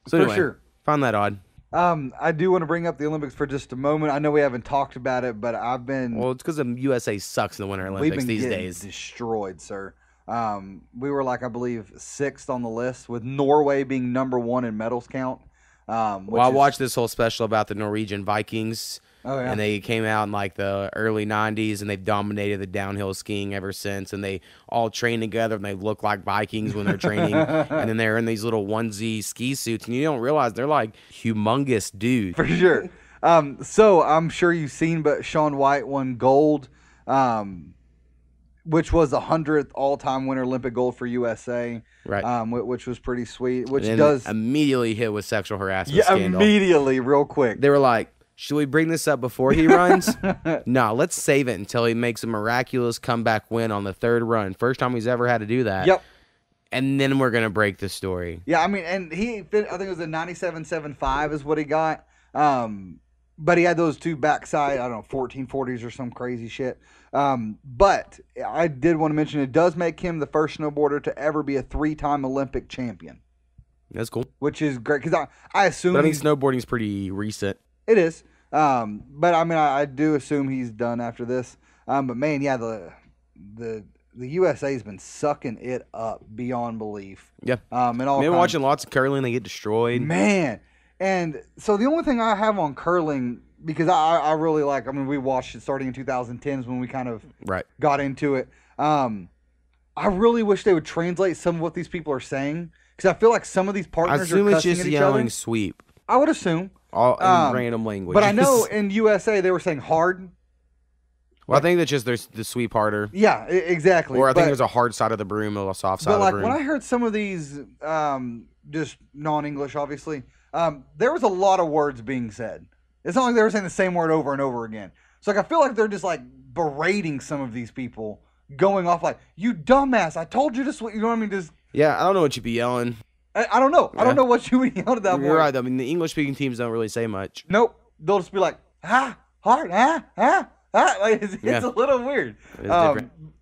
So For anyway, sure. Find that odd. I do want to bring up the Olympics for just a moment. I know we haven't talked about it, but Well, it's because the USA sucks in the Winter we've Olympics been these getting days. destroyed, sir. We were like, I believe, 6th on the list, with Norway being number 1 in medals count. Well, I watched this whole special about the Norwegian Vikings. Oh, yeah. And they came out in like the early 90s, and they've dominated the downhill skiing ever since. And they all train together, and they look like Vikings when they're training. And then they're in these little onesie ski suits, and you don't realize they're like humongous dudes. For sure. So I'm sure you've seen, but Shaun White won gold, which was the 100th all-time winner Olympic gold for USA. Right. Which was pretty sweet. Which And does immediately hit with sexual harassment scandal. Immediately, real quick. They were like, should we bring this up before he runs? No, let's save it until he makes a miraculous comeback win on the third run. First time he's ever had to do that. Yep. And then we're going to break the story. Yeah, I mean, and I think it was a 97.75 is what he got. But he had those two backside, I don't know, 1440s or some crazy shit. But I did want to mention it does make him the first snowboarder to ever be a 3-time Olympic champion. That's cool. Which is great because I assume. But I think snowboarding's pretty recent. It is. But I mean, I do assume he's done after this. But man, yeah, the USA's been sucking it up beyond belief. Yeah. And all Maybe watching lots of curling, they get destroyed. Man. And so the only thing I have on curling, because I really like, I mean, we watched it starting in 2010s when we kind of got into it. I really wish they would translate some of what these people are saying, because I feel like some of these partners are cussing at each other. I assume it's just yelling sweep. I would assume. All in random language. But I know in USA they were saying hard. Well, I think that's just there's the sweep harder. Yeah, exactly. Or I think there's a hard side of the broom or a soft side of the broom. But like when I heard some of these, just non-English, obviously, there was a lot of words being said. It's not like they were saying the same word over and over again. So like I feel like they're just like berating some of these people, going off like, "You dumbass! I told you to sweep." You know what I mean? Just yeah, I don't know what you'd be yelling. I don't know. Yeah. I don't know what you would yell at that point. You're right. I mean, the English-speaking teams don't really say much. Nope. They'll just be like, hard, Like, it's a little weird.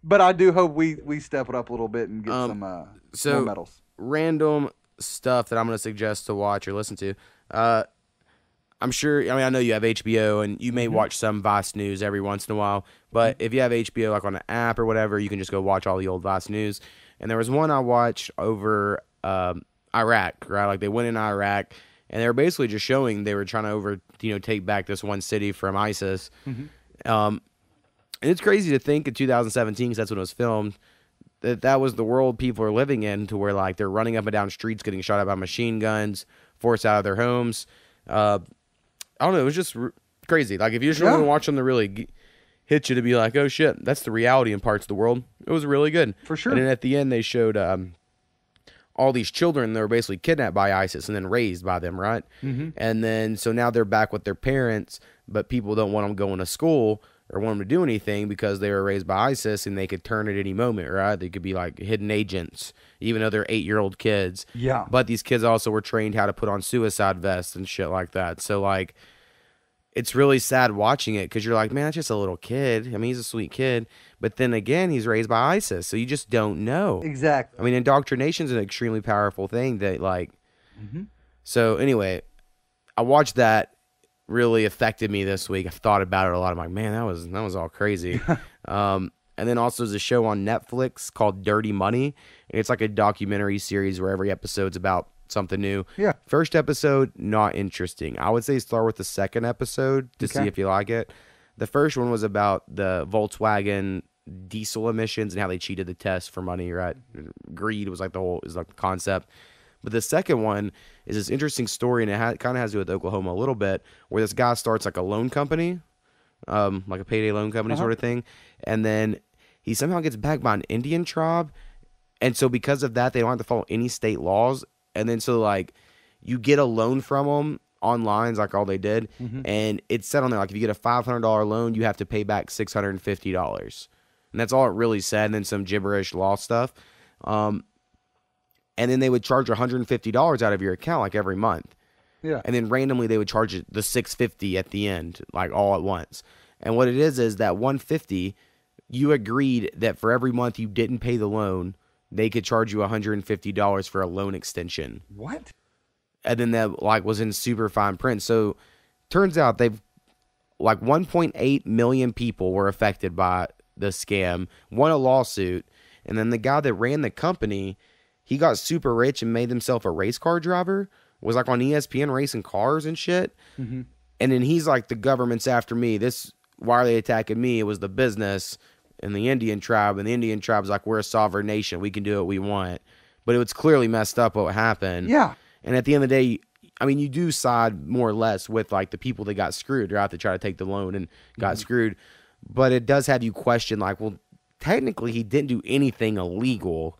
But I do hope we step it up a little bit and get some more medals. Random stuff that I'm going to suggest to watch or listen to. I'm sure, I mean, I know you have HBO, and you may watch some Vice News every once in a while, but if you have HBO, like on an app or whatever, you can just go watch all the old Vice News. And there was one I watched over Iraq, right? Like they went in Iraq, and they were basically just showing they were trying to take back this one city from ISIS. And it's crazy to think in 2017, because that's when it was filmed, that was the world people are living in, to where like they're running up and down streets, getting shot at by machine guns, forced out of their homes. I don't know. It was just crazy. Like if you just want to watch them to really hit you, to be like, oh shit, that's the reality in parts of the world. It was really good. For sure. And then at the end, they showed all these children that were basically kidnapped by ISIS and then raised by them, right? And then so now they're back with their parents, but people don't want them going to school or want them to do anything because they were raised by ISIS, and they could turn at any moment, right? They could be like hidden agents, even though they're 8-year-old kids. Yeah. But these kids also were trained how to put on suicide vests and shit like that. So like, it's really sad watching it, because you're like, man, that's just a little kid. I mean, he's a sweet kid. But then again, he's raised by ISIS, so you just don't know. Exactly. I mean, indoctrination is an extremely powerful thing that, like... So, anyway, I watched that. Really affected me this week. I've thought about it a lot. I'm like, man, that was all crazy. And then also there's a show on Netflix called Dirty Money. And it's like a documentary series where every episode's about something new. Yeah. First episode, not interesting. I would say start with the second episode to see if you like it. The first one was about the Volkswagen diesel emissions and how they cheated the test for money, right? Greed was like the concept. But the second one is this interesting story, and it kind of has to do with Oklahoma a little bit, where this guy starts like a loan company, like a payday loan company sort of thing, and then he somehow gets backed by an Indian tribe, and so because of that, they don't have to follow any state laws, and then so like you get a loan from them online, is like all they did, and it's set on there like if you get a $500 loan, you have to pay back $650, and that's all it really said, and then some gibberish law stuff. And then they would charge $150 out of your account like every month. Yeah. And then randomly they would charge it the $650 at the end, like all at once. And what it is that $150, you agreed that for every month you didn't pay the loan, they could charge you $150 for a loan extension. What? And then that like was in super fine print. So turns out they've like 1.8 million people were affected by the scam, won a lawsuit, and then the guy that ran the company, he got super rich and made himself a race car driver, was like on ESPN racing cars and shit. Mm-hmm. And then he's like, the government's after me. Why are they attacking me? It was the business and the Indian tribe. And the Indian tribe's like, we're a sovereign nation. We can do what we want. But it was clearly messed up what happened. Yeah. And at the end of the day, I mean, you do side more or less with like the people that got screwed, right? That try to take the loan and got screwed. But it does have you question, like, well, technically he didn't do anything illegal,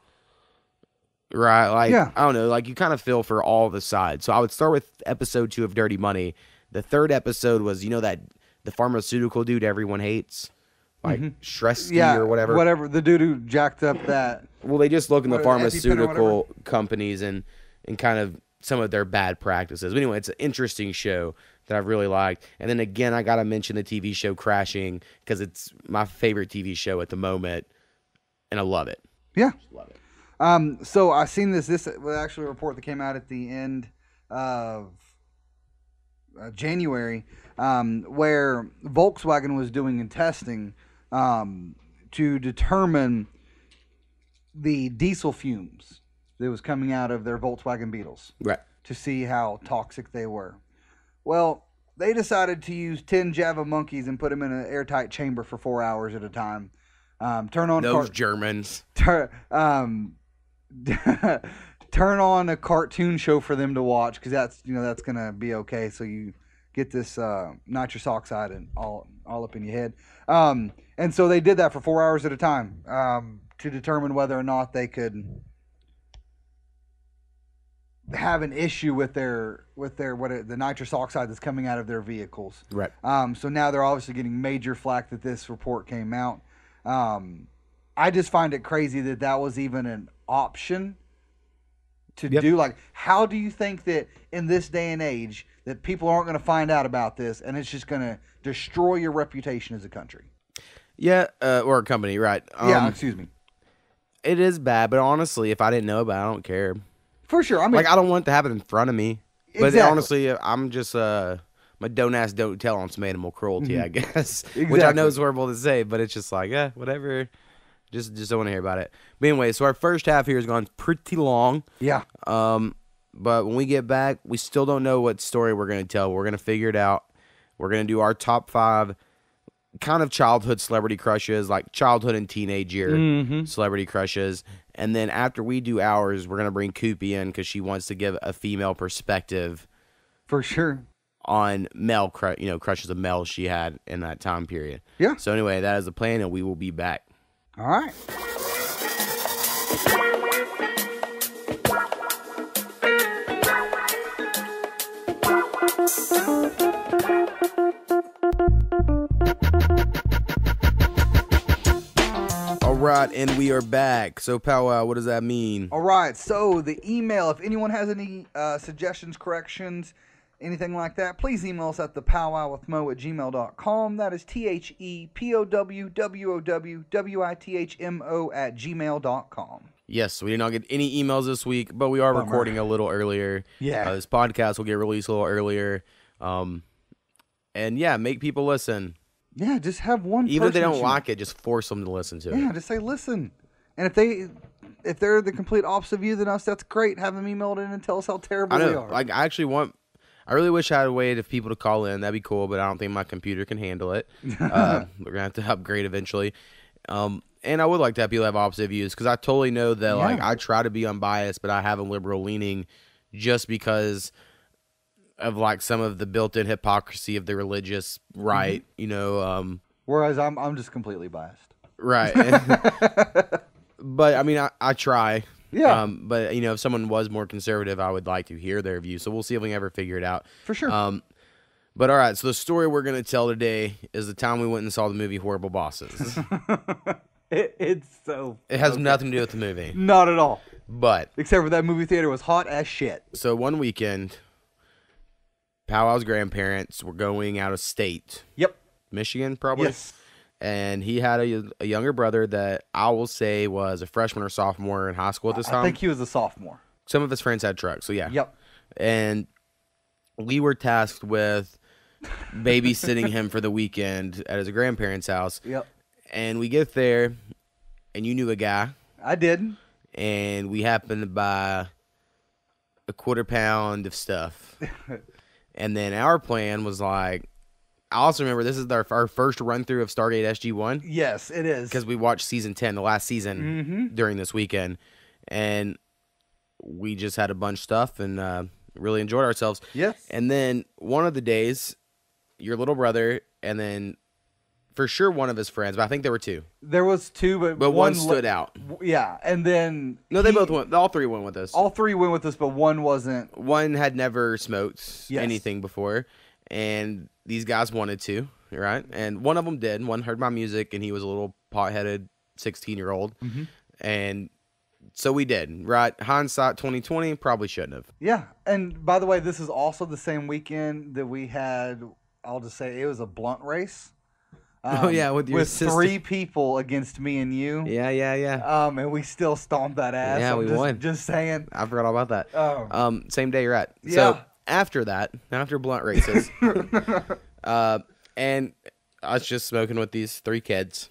right? Like, I don't know, like you kind of feel for all the sides. So I would start with episode 2 of Dirty Money. The third episode was, that the pharmaceutical dude everyone hates, like Shresky or whatever. Whatever, the dude who jacked up that. Well, they just look in the pharmaceutical companies and kind of some of their bad practices. But anyway, it's an interesting show that I've really liked. And then again, I got to mention the TV show Crashing because it's my favorite TV show at the moment, and I love it. Yeah. Just love it. So I seen this was actually a report that came out at the end of January where Volkswagen was doing testing to determine the diesel fumes that was coming out of their Volkswagen Beetles, right, to see how toxic they were. Well, they decided to use 10 Java monkeys and put them in an airtight chamber for 4 hours at a time. Turn on those Germans. Turn on a cartoon show for them to watch because that's gonna be okay. So you get this nitrous oxide and all up in your head. And so they did that for 4 hours at a time to determine whether or not they could have an issue with the nitrous oxide that's coming out of their vehicles. Right. So now they're obviously getting major flack that this report came out. I just find it crazy that was even an option to do. Like, how do you think that in this day and age that people aren't going to find out about this and it's just going to destroy your reputation as a country? Yeah, or a company, right? Excuse me. It is bad, but honestly, if I didn't know about it, I don't care. For sure. I mean, like, I don't want it to happen in front of me. But exactly. Honestly, I'm just my don't ask, don't tell on some animal cruelty, I guess. Exactly. Which I know is horrible to say, but it's just like, whatever. Just don't want to hear about it. But anyway, so our first half here has gone pretty long. Yeah. But when we get back, we still don't know what story we're going to tell. We're going to figure it out. We're going to do our top 5 kind of childhood celebrity crushes, like childhood and teenage year celebrity crushes. And then after we do ours, we're going to bring Koopy in because she wants to give a female perspective. For sure. On male, crushes of males she had in that time period. Yeah. So anyway, that is the plan, and we will be back. All right. All right, and we are back. So, Powwow, what does that mean? All right, so the email, if anyone has any suggestions, corrections, anything like that, please email us at thepowwowwithmo@gmail.com. That is THEPOWWWITHMO@gmail.com. Yes, we did not get any emails this week, but we are recording a little earlier. Yeah. This podcast will get released a little earlier. And yeah, make people listen. Yeah, just have one Even if they don't like it, just force them to listen to it. Yeah, just say listen. And if they're the complete opposite view than us, that's great. Have them email it in and tell us how terrible we are. Like, I really wish I had a way for people to call in. That'd be cool, but I don't think my computer can handle it. We're going to have to upgrade eventually. And I would like to have people have opposite views because I totally know that like I try to be unbiased, but I have a liberal leaning just because of like some of the built-in hypocrisy of the religious right, Whereas I'm just completely biased. Right. But I mean, I try. Yeah. But if someone was more conservative, I would like to hear their view. So we'll see if we can ever figure it out. For sure. But all right. So the story we're going to tell today is the time we went and saw the movie Horrible Bosses. It has nothing to do with the movie. Not at all. But except for that movie theater was hot as shit. So one weekend, Powwow's grandparents were going out of state. Yep. Michigan, probably. Yes. And he had a younger brother that I will say was a freshman or sophomore in high school at this time. I think he was a sophomore. Some of his friends had trucks, so yeah. Yep. And we were tasked with babysitting him for the weekend at his grandparents' house. Yep. And we get there, and you knew a guy. I did. And we happened to buy a quarter pound of stuff. And then our plan was like, I also remember this is our first run through of Stargate SG-1. Yes, it is. Because we watched season 10, the last season, during this weekend. And we just had a bunch of stuff and really enjoyed ourselves. Yes. And then one of the days, your little brother, and then for sure one of his friends, but I think there were two. There was two, but one stood out. Yeah, and then... No, they both went. All three went with us. All three went with us, but one wasn't. One had never smoked anything before, and these guys wanted to, right? And one of them did. One heard my music, and he was a little pot-headed 16-year-old. And so we did, right? Hindsight 2020, probably shouldn't have. Yeah, and by the way, this is also the same weekend that we had, I'll just say, it was a blunt race. Oh, yeah, with your sister. 3 people against me and you. Yeah. And we still stomped that ass. Yeah, we won. Just saying. I forgot all about that. Same day you're at. Yeah. So after that, after blunt races, and I was just smoking with these 3 kids,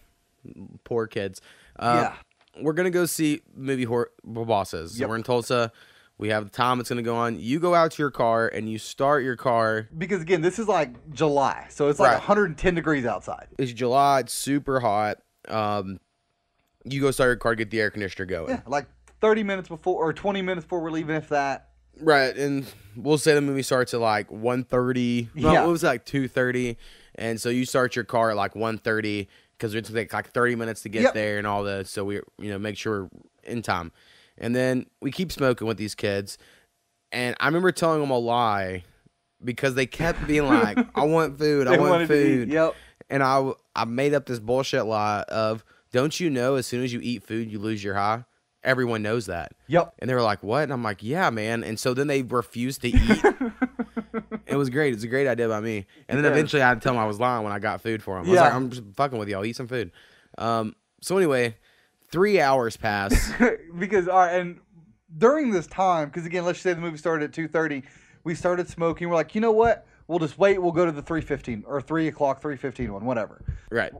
poor kids. We're going to go see movie bosses. Yep. We're in Tulsa. We have the time it's going to go on. You go out to your car and you start your car. Because, again, this is like July. So it's like 110 degrees outside. It's July. It's super hot. You go start your car, get the air conditioner going. Yeah, like 30 minutes before or 20 minutes before we're leaving, if that. Right. And we'll say the movie starts at like 1:30. No, it was like 2:30. And so you start your car at like 1:30 because it took like 30 minutes to get there and all that. So we, make sure we're in time. And then we keep smoking with these kids. And I remember telling them a lie because they kept being like, I want food. I want food. Yep. And I made up this bullshit lie of, don't you know as soon as you eat food, you lose your high? Everyone knows that. Yep. And they were like, what? And I'm like, yeah, man. And so then they refused to eat. It was great. It's a great idea by me. And then eventually I had to tell them I was lying when I got food for them. I was like, I'm just fucking with y'all. Eat some food. So anyway, 3 hours pass. Because, all right, and during this time, because again, let's say the movie started at 2:30, we started smoking. We're like, you know what? We'll just wait. We'll go to the 3:15 or 3 o'clock, 3:15 one, whatever. Right.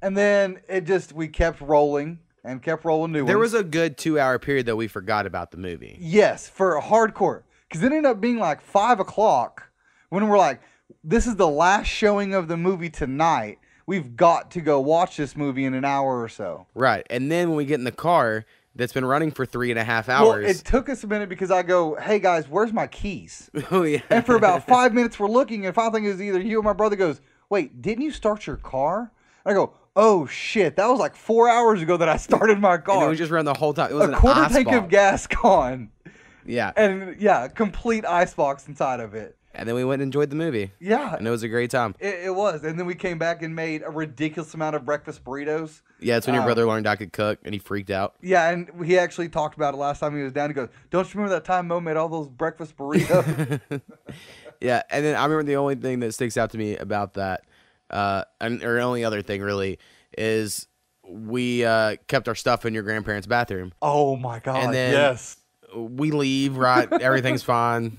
And then we kept rolling and kept rolling new ones. There was a good 2 hour period that we forgot about the movie. Yes, for a hardcore. Because it ended up being like 5 o'clock when we're like, this is the last showing of the movie tonight. We've got to go watch this movie in an hour or so. Right. And then when we get in the car that's been running for 3.5 hours. Well, it took us a minute because I go, hey, guys, where's my keys? Oh, yeah. And for about 5 minutes, we're looking, and finally it was either you or my brother goes, wait, didn't you start your car? And I go, oh, shit, that was like 4 hours ago that I started my car. And it was just running the whole time. It was a quarter tank of gas gone. Yeah. And, complete icebox inside of it. And then we went and enjoyed the movie. Yeah. And it was a great time. It was. And then we came back and made a ridiculous amount of breakfast burritos. Yeah, it's when your brother learned I could cook, and he freaked out. Yeah, and he actually talked about it last time he was down. He goes, don't you remember that time Mo made all those breakfast burritos? Yeah, and then I remember the only thing that sticks out to me about that, or the only other thing really, is we kept our stuff in your grandparents' bathroom. Oh, my God, and then yes. We leave, right? Everything's fine.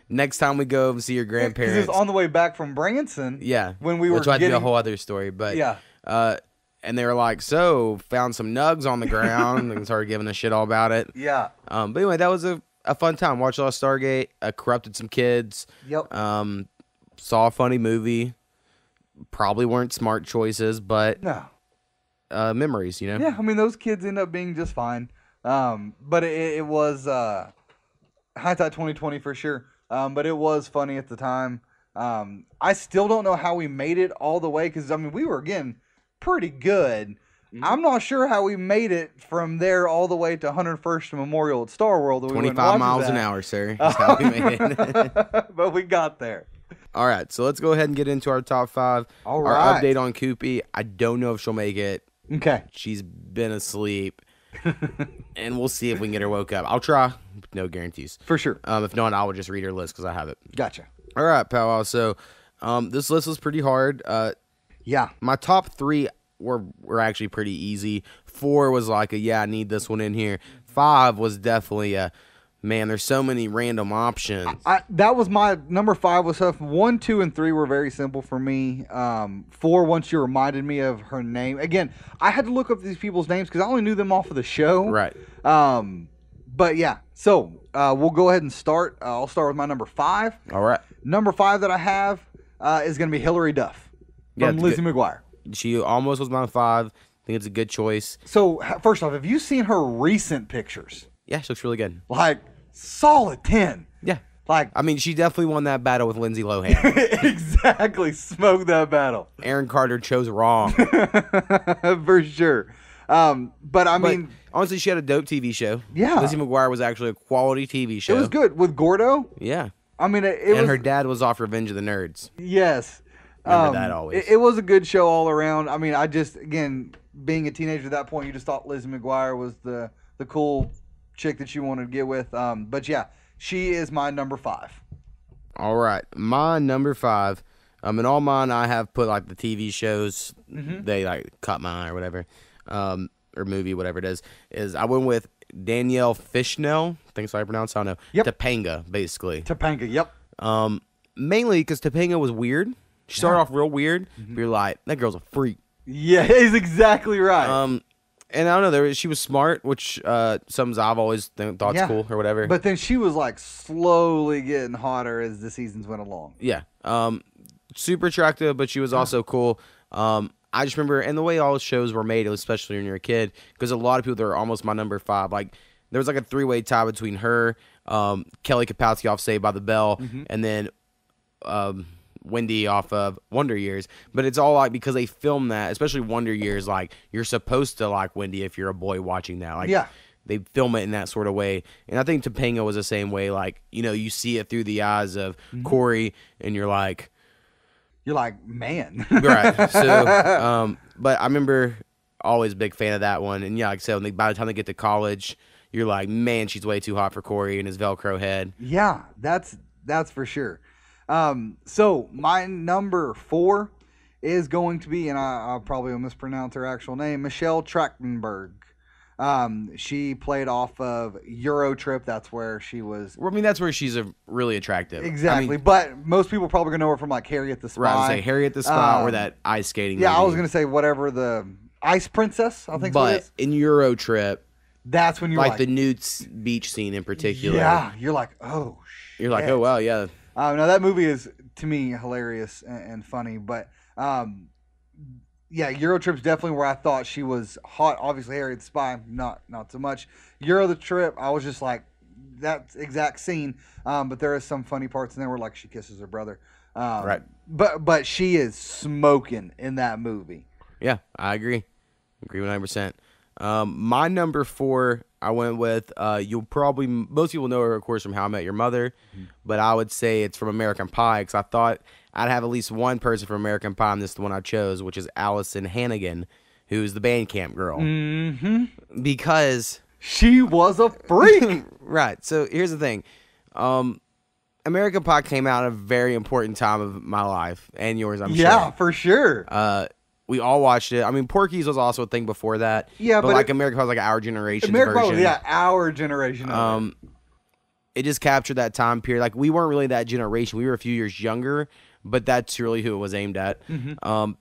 Next time we go and see your grandparents. Because it was on the way back from Branson. Yeah. When we were which might be a whole other story. But yeah. And they were like, so, found some nugs on the ground and started giving a shit all about it. Yeah. But anyway, that was a fun time. Watched a lot of Stargate. Corrupted some kids. Yep. Saw a funny movie. Probably weren't smart choices, but no. Memories, Yeah, I mean, those kids end up being just fine. But it was hindsight 2020 for sure. But it was funny at the time. I still don't know how we made it all the way because, I mean, we were, again, pretty good. Mm-hmm. I'm not sure how we made it from there all the way to 101st Memorial at Star World. 25 miles an hour, sir. That's how we made it. But we got there. All right, so let's go ahead and get into our top 5. All our right. update on Koopy. I don't know if she'll make it. Okay. She's been asleep. And we'll see if we can get her woke up. I'll try. No guarantees. For sure. If not, I will just read her list because I have it. Gotcha. All right, Powwow. So this list was pretty hard. Yeah. My top 3 were actually pretty easy. 4 was like I need this one in here. 5 was definitely man, there's so many random options. That was my number 5 was tough. 1, 2, and 3 were very simple for me. 4, once you reminded me of her name. Again, I had to look up these people's names because I only knew them off of the show. Right. But yeah, so we'll go ahead and start. I'll start with my number 5. All right. Number 5 that I have is going to be Hilary Duff from Lizzie McGuire. She almost was my 5. I think it's a good choice. So first off, have you seen her recent pictures? Yeah, she looks really good. Like solid 10. Yeah. Like, I mean, she definitely won that battle with Lindsay Lohan. exactly, smoked that battle. Aaron Carter chose wrong. For sure. But I mean, honestly, she had a dope TV show. Yeah. Lizzie McGuire was actually a quality TV show. it was good with Gordo. Yeah. I mean, it And was, her dad was off Revenge of the Nerds. yes. Remember that always. It was a good show all around. I mean, I just, again, being a teenager at that point, you just thought Lizzie McGuire was the cool chick that you wanted to get with. But yeah, she is my number 5. All right. My number 5. In all mine, I have put like the TV shows. They like cut mine or whatever. Or movie, whatever it is I went with Danielle Fishnell. I think that's how I pronounce it. I don't know. Yep. Topanga, basically. Topanga, yep. Mainly because Topanga was weird. She started off real weird. But you're like, that girl's a freak. Yeah, he's exactly right. And I don't know, she was smart, which something I've always thought's cool or whatever. But then she was like slowly getting hotter as the seasons went along. Yeah. Super attractive, but she was also cool. I just remember, and the way all shows were made, especially when you're a kid, because a lot of people that are almost my number 5. Like, there was like a 3-way tie between her, Kelly Kapowski off Saved by the Bell, and then Wendy off of Wonder Years. But it's all like because they filmed that, especially Wonder Years, like you're supposed to like Wendy if you're a boy watching that. Like, yeah. They film it in that sort of way. And I think Topanga was the same way. Like, you see it through the eyes of Corey, and you're like, man. right. So, but I remember always a big fan of that one. And yeah, like I said, by the time they get to college, you're like, man, she's way too hot for Corey and his Velcro head. Yeah, that's for sure. So my number 4 is going to be, and I'll probably mispronounce her actual name, Michelle Trachtenberg. She played off of Eurotrip. That's where she was. Well, I mean, that's where she's really attractive. Exactly. I mean, but most people probably going to know her from like Harriet the Spy. Right, I was say Harriet the Spy or that ice skating Yeah, movie. I was going to say whatever, the Ice Princess, I think. But in Eurotrip, that's when you're like the nude beach scene in particular. Yeah, you're like, oh, shit. You're like, oh, wow, yeah. Now that movie is, to me, hilarious and funny, but yeah, Eurotrip's definitely where I thought she was hot. Obviously, Harriet the Spy, not so much. Euro the Trip, I was just like, that exact scene. But there is some funny parts in there where like she kisses her brother. Right. But she is smoking in that movie. Yeah, I agree 100%. My number 4, I went with, most people know her, of course, from How I Met Your Mother, but I would say it's from American Pie, because I thought I'd have at least one person from American Pie, and this is the one I chose, which is Allison Hannigan, who's the band camp girl. Because she was a freak. Right. So here's the thing. American Pie came out at a very important time of my life, and yours, I'm sure. Yeah, for sure. We all watched it. I mean, Porky's was also a thing before that. Yeah, but like American Pie was like our generation's American Pie, version. yeah, our generation. Of it just captured that time period. Like, we weren't really that generation. We were a few years younger, but that's really who it was aimed at. And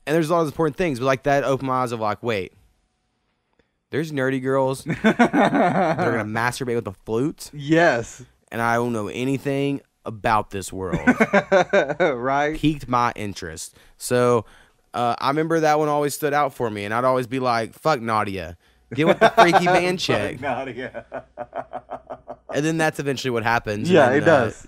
there's a lot of important things, but like that opened my eyes of like, wait, there's nerdy girls that are gonna masturbate with a flute. Yes. And I don't know anything about this world. Right. Piqued my interest. So I remember that one always stood out for me, and I'd always be like, fuck Nadia. Get with the freaky band chick. Fuck Nadia. And then that's eventually what happens. Yeah, and, it does.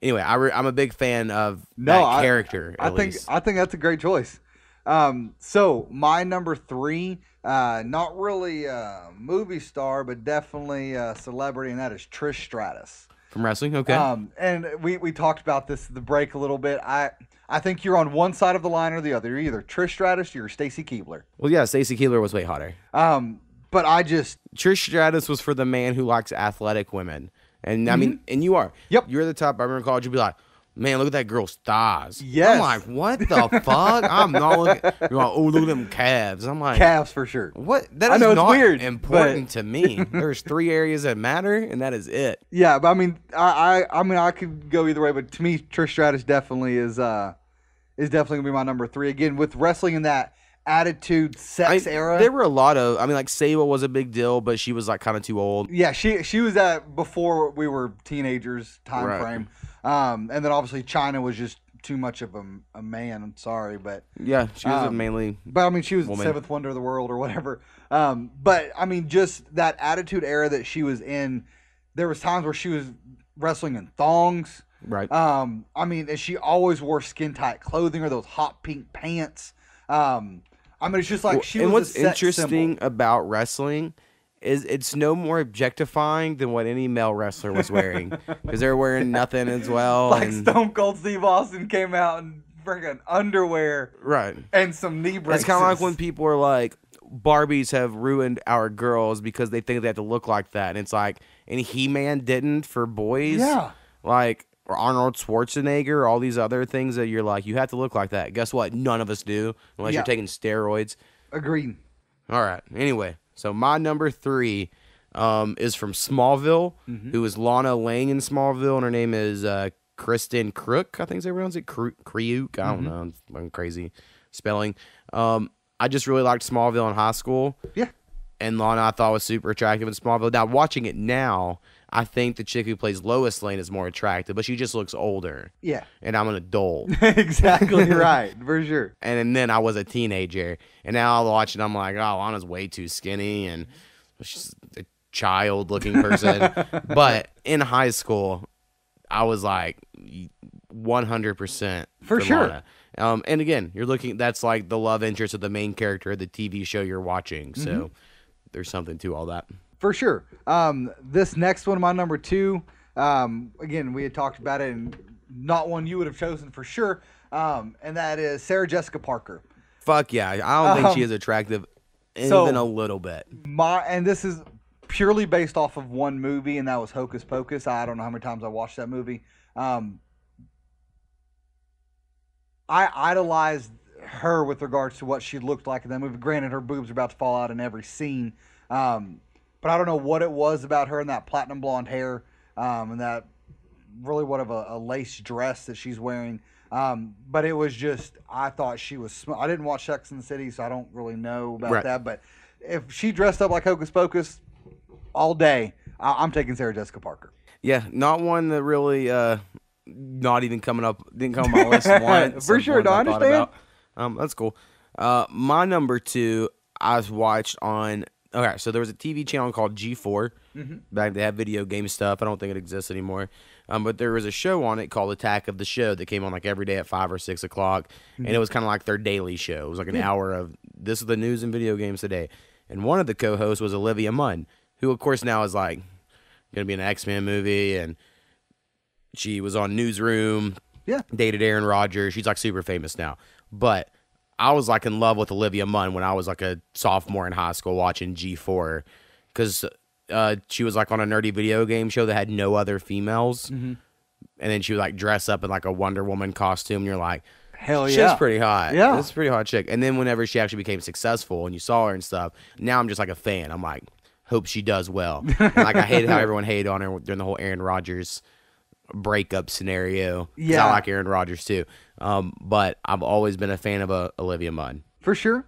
Anyway, I'm a big fan of that character. I think that's a great choice. So my number 3, not really a movie star, but definitely a celebrity, and that is Trish Stratus. From wrestling, okay. And we talked about this at the break a little bit. I think you're on one side of the line or the other. You're either Trish Stratus or you're Stacy Keibler. Well, yeah, Stacy Keibler was way hotter. But Trish Stratus was for the man who likes athletic women. And I mean, and you are. Yep. You're the top. I remember in college, you'd be like, man, look at that girl's thighs. Yes. I'm like, what the fuck? I'm not looking. You're like, oh, look at them calves. I'm like, calves for sure. What? That is not weird, important to me. There's 3 areas that matter, and that is it. Yeah, but I mean, I could go either way, but to me, Trish Stratus definitely is definitely gonna be my number 3 again with wrestling in that attitude sex era. There were a lot of. I mean, like Sable was a big deal, but she was like kind of too old. Yeah, she was at before we were teenagers time frame. And then obviously China was just too much of a man. I'm sorry, but yeah, she was mainly. But I mean, she was the seventh wonder of the world or whatever. But I mean, just that attitude era that she was in. There was times where she was wrestling in thongs. Right. I mean, and she always wore skin tight clothing or those hot pink pants. I mean, it's just like she was. And what's a sex interesting symbol. about wrestling is it's no more objectifying than what any male wrestler was wearing, because they're wearing nothing as well. Like and, Stone Cold Steve Austin came out in freaking underwear, right? and some knee braces. It's kind of like when people are like, Barbies have ruined our girls because they think they have to look like that, and it's like, and He-Man didn't for boys, yeah, like. Or Arnold Schwarzenegger, all these other things that you're like, you have to look like that. Guess what? None of us do, unless you're taking steroids. Agreed. All right. Anyway, so my number 3 is from Smallville, who is Lana Lang in Smallville, and her name is Kristen Crook. I think they pronounce it Kriuk. I don't know. I'm crazy spelling. I just really liked Smallville in high school. Yeah. And Lana I thought was super attractive in Smallville. Now, watching it now, I think the chick who plays Lois Lane is more attractive, but she just looks older. Yeah. And I'm an adult. Exactly right. For sure. And then I was a teenager. And now I'll watch it, I'm like, oh, Lana's way too skinny, and she's a child-looking person. But in high school, I was like 100% for sure. Lana. And again, you're looking, that's like the love interest of the main character of the TV show you're watching. So there's something to all that. For sure. This next one, my number 2, again, we had talked about it, and not one you would have chosen for sure, and that is Sarah Jessica Parker. Fuck yeah. I don't think she is attractive even a little bit. And this is purely based off of one movie, and that was Hocus Pocus. I don't know how many times I watched that movie. I idolized her with regards to what she looked like in that movie. Granted, her boobs are about to fall out in every scene. But I don't know what it was about her and that platinum blonde hair, and that really what of a lace dress that she's wearing. But it was just, I thought she was I didn't watch Sex and the City, so I don't really know about that. But if she dressed up like Hocus Pocus all day, I'm taking Sarah Jessica Parker. Yeah, not one that really, not even coming up, didn't come on my list once. For sure, no, I understand. That's cool. My number 2, I watched on. Okay, so there was a TV channel called G4. Back they had video game stuff. I don't think it exists anymore. But there was a show on it called Attack of the Show that came on like every day at 5 or 6 o'clock. And it was kind of like their daily show. It was like an hour of this is the news and video games today. And one of the co-hosts was Olivia Munn, who of course now is like going to be in an X-Men movie. And she was on Newsroom. Yeah. Dated Aaron Rodgers. She's like super famous now. But I was like in love with Olivia Munn when I was like a sophomore in high school watching G4, because she was like on a nerdy video game show that had no other females, and then she would like dress up in like a Wonder Woman costume. And you're like, hell yeah, she's pretty hot. Yeah, it's a pretty hot chick. And then whenever she actually became successful and you saw her and stuff, now I'm just like a fan. I'm like, hope she does well. And, like I hated how everyone hated on her during the whole Aaron Rodgers breakup scenario. Yeah, I like Aaron Rodgers too. But I've always been a fan of Olivia Munn. For sure.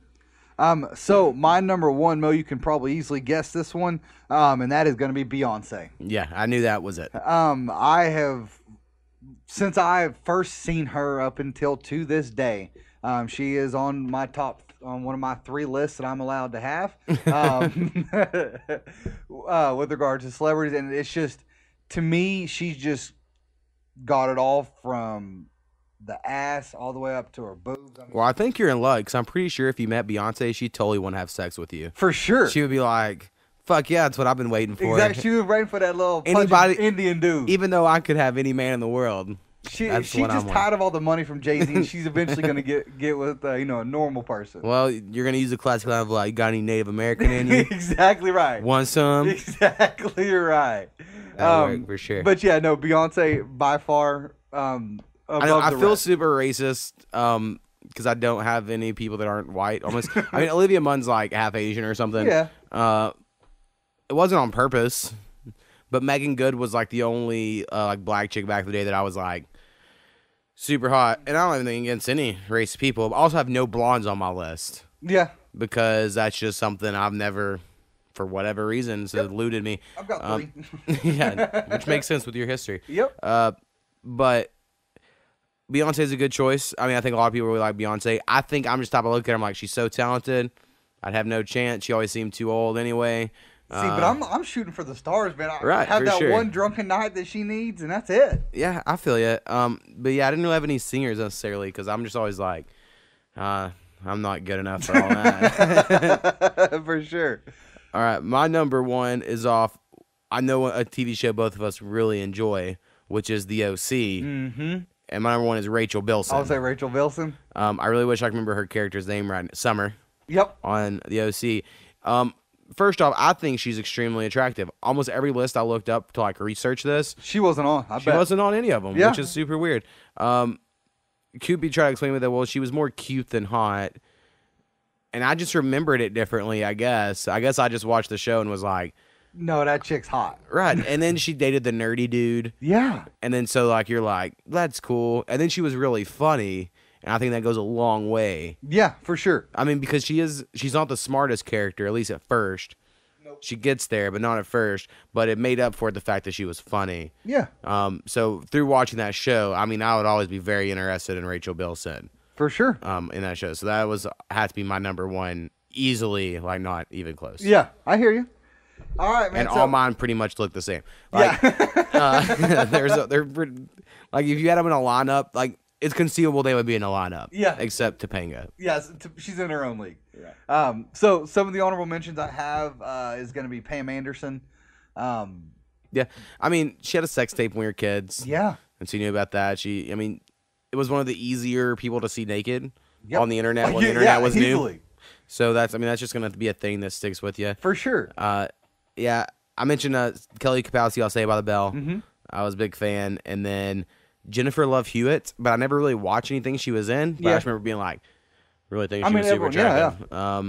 So my number 1, Mo, you can probably easily guess this one, and that is going to be Beyonce. Yeah, I knew that was it. I have, since I have first seen her up until to this day, she is on my on one of my 3 lists that I'm allowed to have, with regard to celebrities, and it's just, to me, she's just got it all from the ass all the way up to her boobs. Well, I think you're in luck, because I'm pretty sure if you met Beyonce, she totally wouldn't have sex with you. For sure. She would be like, fuck yeah, that's what I've been waiting for. Exactly. She was waiting for that little Indian dude. Even though I could have any man in the world. She's just tired of all the money from Jay-Z, and she's eventually going to get with a normal person. Well, you're going to use the classic line of like, got any Native American in you? Exactly right. Want some? Exactly right. That'll work for sure. But yeah, no, Beyonce by far I feel super racist because I don't have any people that aren't white. Almost, I mean, Olivia Munn's like half Asian or something. Yeah. It wasn't on purpose, but Megan Good was like the only like black chick back in the day that I was like super hot. And I don't have anything against any race people. I also have no blondes on my list. Yeah. because that's just something I've never, for whatever reason, it's eluded me. I've got 3. Yeah, which makes sense with your history. Yep. But Beyonce is a good choice. I mean, I think a lot of people really like Beyonce. I think I'm just type of look at her, I'm like, she's so talented. I'd have no chance. She always seemed too old anyway. See, but I'm shooting for the stars, man. I Right, have for that sure. one drunken night that she needs, and that's it. Yeah, I feel you. But yeah, I didn't really have any singers necessarily because I'm just always like, I'm not good enough for all that. For sure. All right, my number 1 is off. I know a TV show both of us really enjoy, which is The OC. Mm-hmm. And my number 1 is Rachel Bilson. I'll say Rachel Bilson. I really wish I could remember her character's name right now. Summer. Yep. On The OC. First off, I think she's extremely attractive. Almost every list I looked up to like research this, She wasn't on. I she bet. wasn't on any of them, Yeah. which is super weird. Cupid tried to explain to me that, well, she was more cute than hot. And I just remembered it differently, I guess. I just watched the show and was like, No, that chick's hot. right. And then she dated the nerdy dude. Yeah. And then so like you're like, that's cool. And then she was really funny. And I think that goes a long way. Yeah, for sure. I mean, because she's not the smartest character, at least at first. Nope. She gets there, but not at first. But it made up for the fact that she was funny. Yeah. So through watching that show, I mean, I would always be very interested in Rachel Bilson. For sure. In that show. So that had to be my number 1 easily, like not even close. Yeah, I hear you. All right, man. And all mine pretty much look the same. Like, like if you had them in a lineup, like it's conceivable they would be in a lineup. Yeah. Except Topanga. Yes, she's in her own league. Right. So some of the honorable mentions I have is going to be Pam Anderson. Yeah. I mean, she had a sex tape when we were kids. Yeah. And she knew about that. I mean, it was one of the easier people to see naked Yep. on the internet when Yeah, the internet was easily. new. So that's just going to be a thing that sticks with you. For sure. Yeah. I mentioned Kelly Kapowski, I'll Say by the Bell. Mm-hmm. I was a big fan. And then Jennifer Love Hewitt, but I never really watched anything she was in. But I just remember being like, really thinking she was super attractive. Yeah.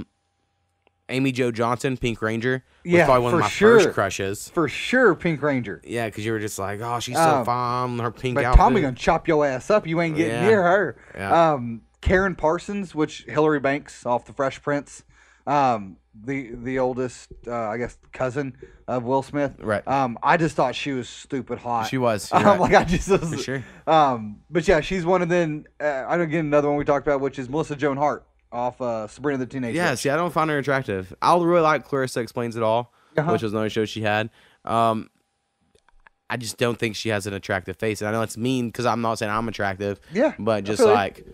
Amy Jo Johnson, Pink Ranger, was Yeah, probably one of for my sure. first crushes. For sure, Pink Ranger. Yeah, because you were just like, oh, she's so fine, her pink But outfit. Tommy gonna chop your ass up. You ain't getting near her. Yeah. Karen Parsons, which Hillary Banks off The Fresh Prince, the oldest, I guess, cousin of Will Smith. Right. I just thought she was stupid hot. She was. You're right. Like I just was, For sure. But yeah, she's one. And then again another one we talked about, which is Melissa Joan Hart off Sabrina the Teenage Yeah, Witch. see, I don't find her attractive. I really like Clarissa Explains It All, which was another show she had. I just don't think she has an attractive face. And I know it's mean because I'm not saying I'm attractive. Yeah, But just I feel like,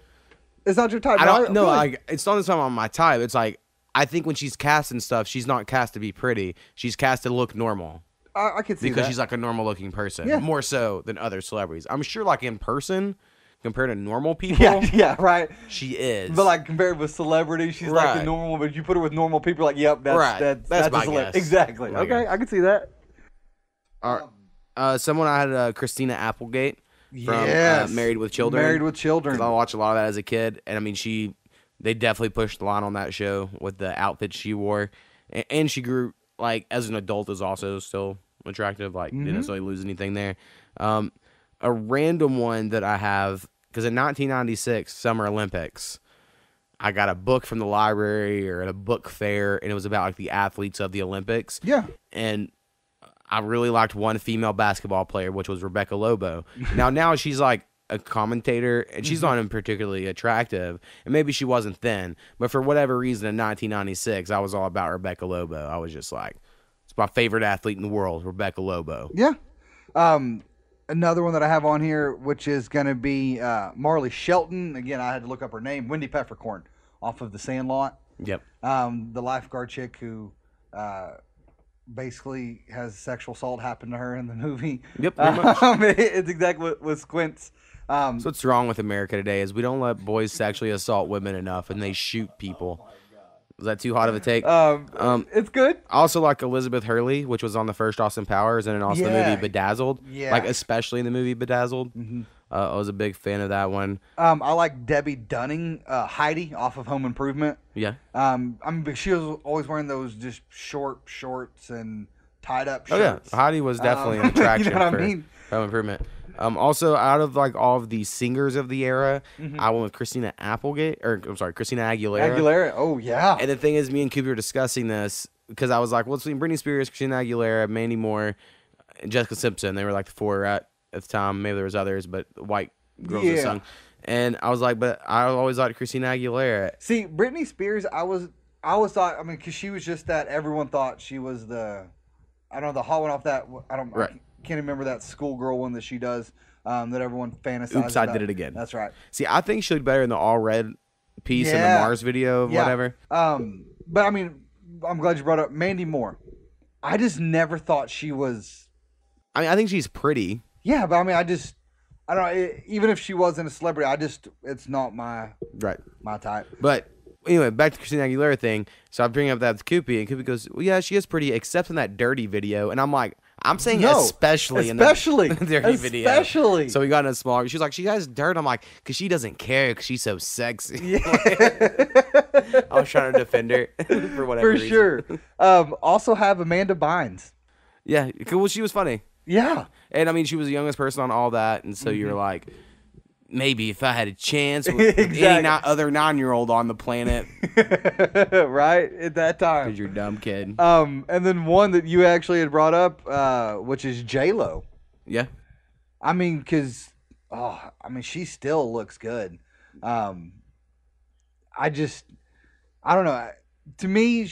it's not your type. I don't feel know. like- It's not on my type. It's like, I think when she's cast and stuff, she's not cast to be pretty. She's cast to look normal. I can see Because that. she's like a normal looking person. Yeah. More so than other celebrities. I'm sure like in person, compared to normal people, yeah, right. she is. But like compared with celebrities, she's like the Right. normal. But if you put her with normal people, like, yep, that's Right. That's my a celeb. guess. Exactly. My Okay, guess. I can see that. Someone I had Christina Applegate from Yes. Married with Children. Married with Children. 'Cause I watched a lot of that as a kid, and I mean, they definitely pushed the line on that show with the outfits she wore, and she grew like as an adult is also still attractive. Like didn't necessarily lose anything there. A random one that I have because in 1996 Summer Olympics, I got a book from the library or at a book fair, and it was about like the athletes of the Olympics. Yeah. And I really liked one female basketball player, which was Rebecca Lobo. Now she's like a commentator, and she's not even particularly attractive, and maybe she wasn't then, but for whatever reason in 1996, I was all about Rebecca Lobo. I was just like, it's my favorite athlete in the world, Rebecca Lobo. Yeah. Another one that I have on here, which is going to be Marley Shelton. Again, I had to look up her name. Wendy Peppercorn off of The Sandlot. Yep. The lifeguard chick who basically has sexual assault happen to her in the movie. Yep, pretty much. It's exactly what Squints. So what's wrong with America today is we don't let boys sexually assault women enough, and they shoot people. Was that too hot of a take? It's good. I also like Elizabeth Hurley, which was on the first Austin Powers, and then also the movie Bedazzled. Yeah. Like, especially in the movie Bedazzled. I was a big fan of that one. I like Debbie Dunning, Heidi off of Home Improvement. Yeah. She was always wearing those just short shorts and tied up Oh, yeah. shirts. Heidi was definitely an attraction you know what for I mean? Home Improvement. Also, out of like all of the singers of the era, Mm-hmm. I went with Christina Aguilera. Aguilera. Oh yeah. And the thing is, me and Cooper were discussing this because I was like, well, it's between Britney Spears, Christina Aguilera, Mandy Moore, and Jessica Simpson. They were like the four at the time. Maybe there was others, but white girls that sung. And I was like, but I always liked Christina Aguilera. See, Britney Spears, I always thought, I mean, because she was just that, everyone thought she was the hot one off that, I can't remember that schoolgirl one that she does, that everyone fantasizes Oops, I about. did it again. That's right. See, I think she looked better in the all red piece in the Mars video of whatever. But I mean, I'm glad you brought up Mandy Moore. I just never thought she was. I mean, I think she's pretty. Yeah, but I mean, I don't know. Even if she wasn't a celebrity, it's not my type. But anyway, back to the Christina Aguilera thing. So I bring up that with Koopy, and Koopy goes, well, yeah, she is pretty, except in that dirty video. And I'm like, I'm saying especially in the dirty video. Especially. So we got in a smaller. She was like, she has dirt. I'm like, because she doesn't care because she's so sexy. Yeah. I was trying to defend her for whatever reason. For sure. Also have Amanda Bynes. Yeah, well, she was funny. Yeah. And I mean, she was the youngest person on all that. And so you're like, maybe if I had a chance with Exactly. any other 9-year-old on the planet. Right? At that time. Because you're a dumb kid. And then one that you actually had brought up, which is J-Lo. Yeah. I mean, because, she still looks good. I don't know. To me,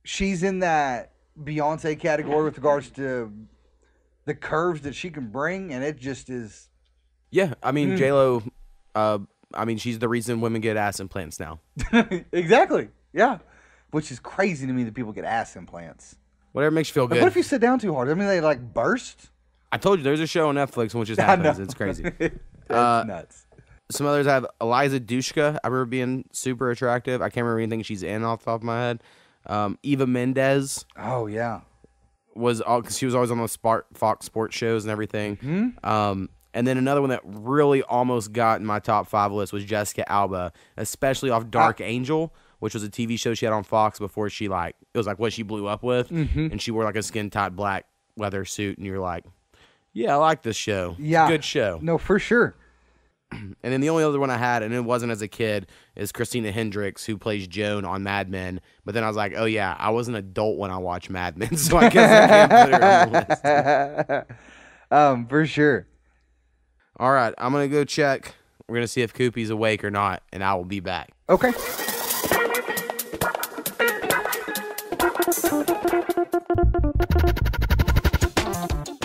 she's in that Beyonce category with regards to the curves that she can bring, and it just is. Yeah, I mean, J-Lo, I mean, she's the reason women get ass implants now. Exactly. Yeah. Which is crazy to me that people get ass implants. Whatever makes you feel Like, good. what if you sit down too hard? I mean, they like burst. I told you, there's a show on Netflix in which this happens. It's crazy. That's nuts. Some others have Eliza Dushka. I remember being super attractive. I can't remember anything she's in off the top of my head. Eva Mendes. Oh, yeah. Because she was always on those Fox Sports shows and everything. And then another one that really almost got in my top 5 list was Jessica Alba, especially off Dark Angel, which was a TV show she had on Fox before it was like what she blew up with. And she wore like a skin-tight black leather suit, and you're like, yeah, I like this show. Yeah. It's a good show. No, for sure. And then the only other one I had, and it wasn't as a kid, is Christina Hendricks, who plays Joan on Mad Men. But then I was like, oh, yeah, I was an adult when I watched Mad Men, so I guess I can't put her on the list. For sure. All right, I'm going to go check. We're going to see if Koopy's awake or not, and I will be back. Okay.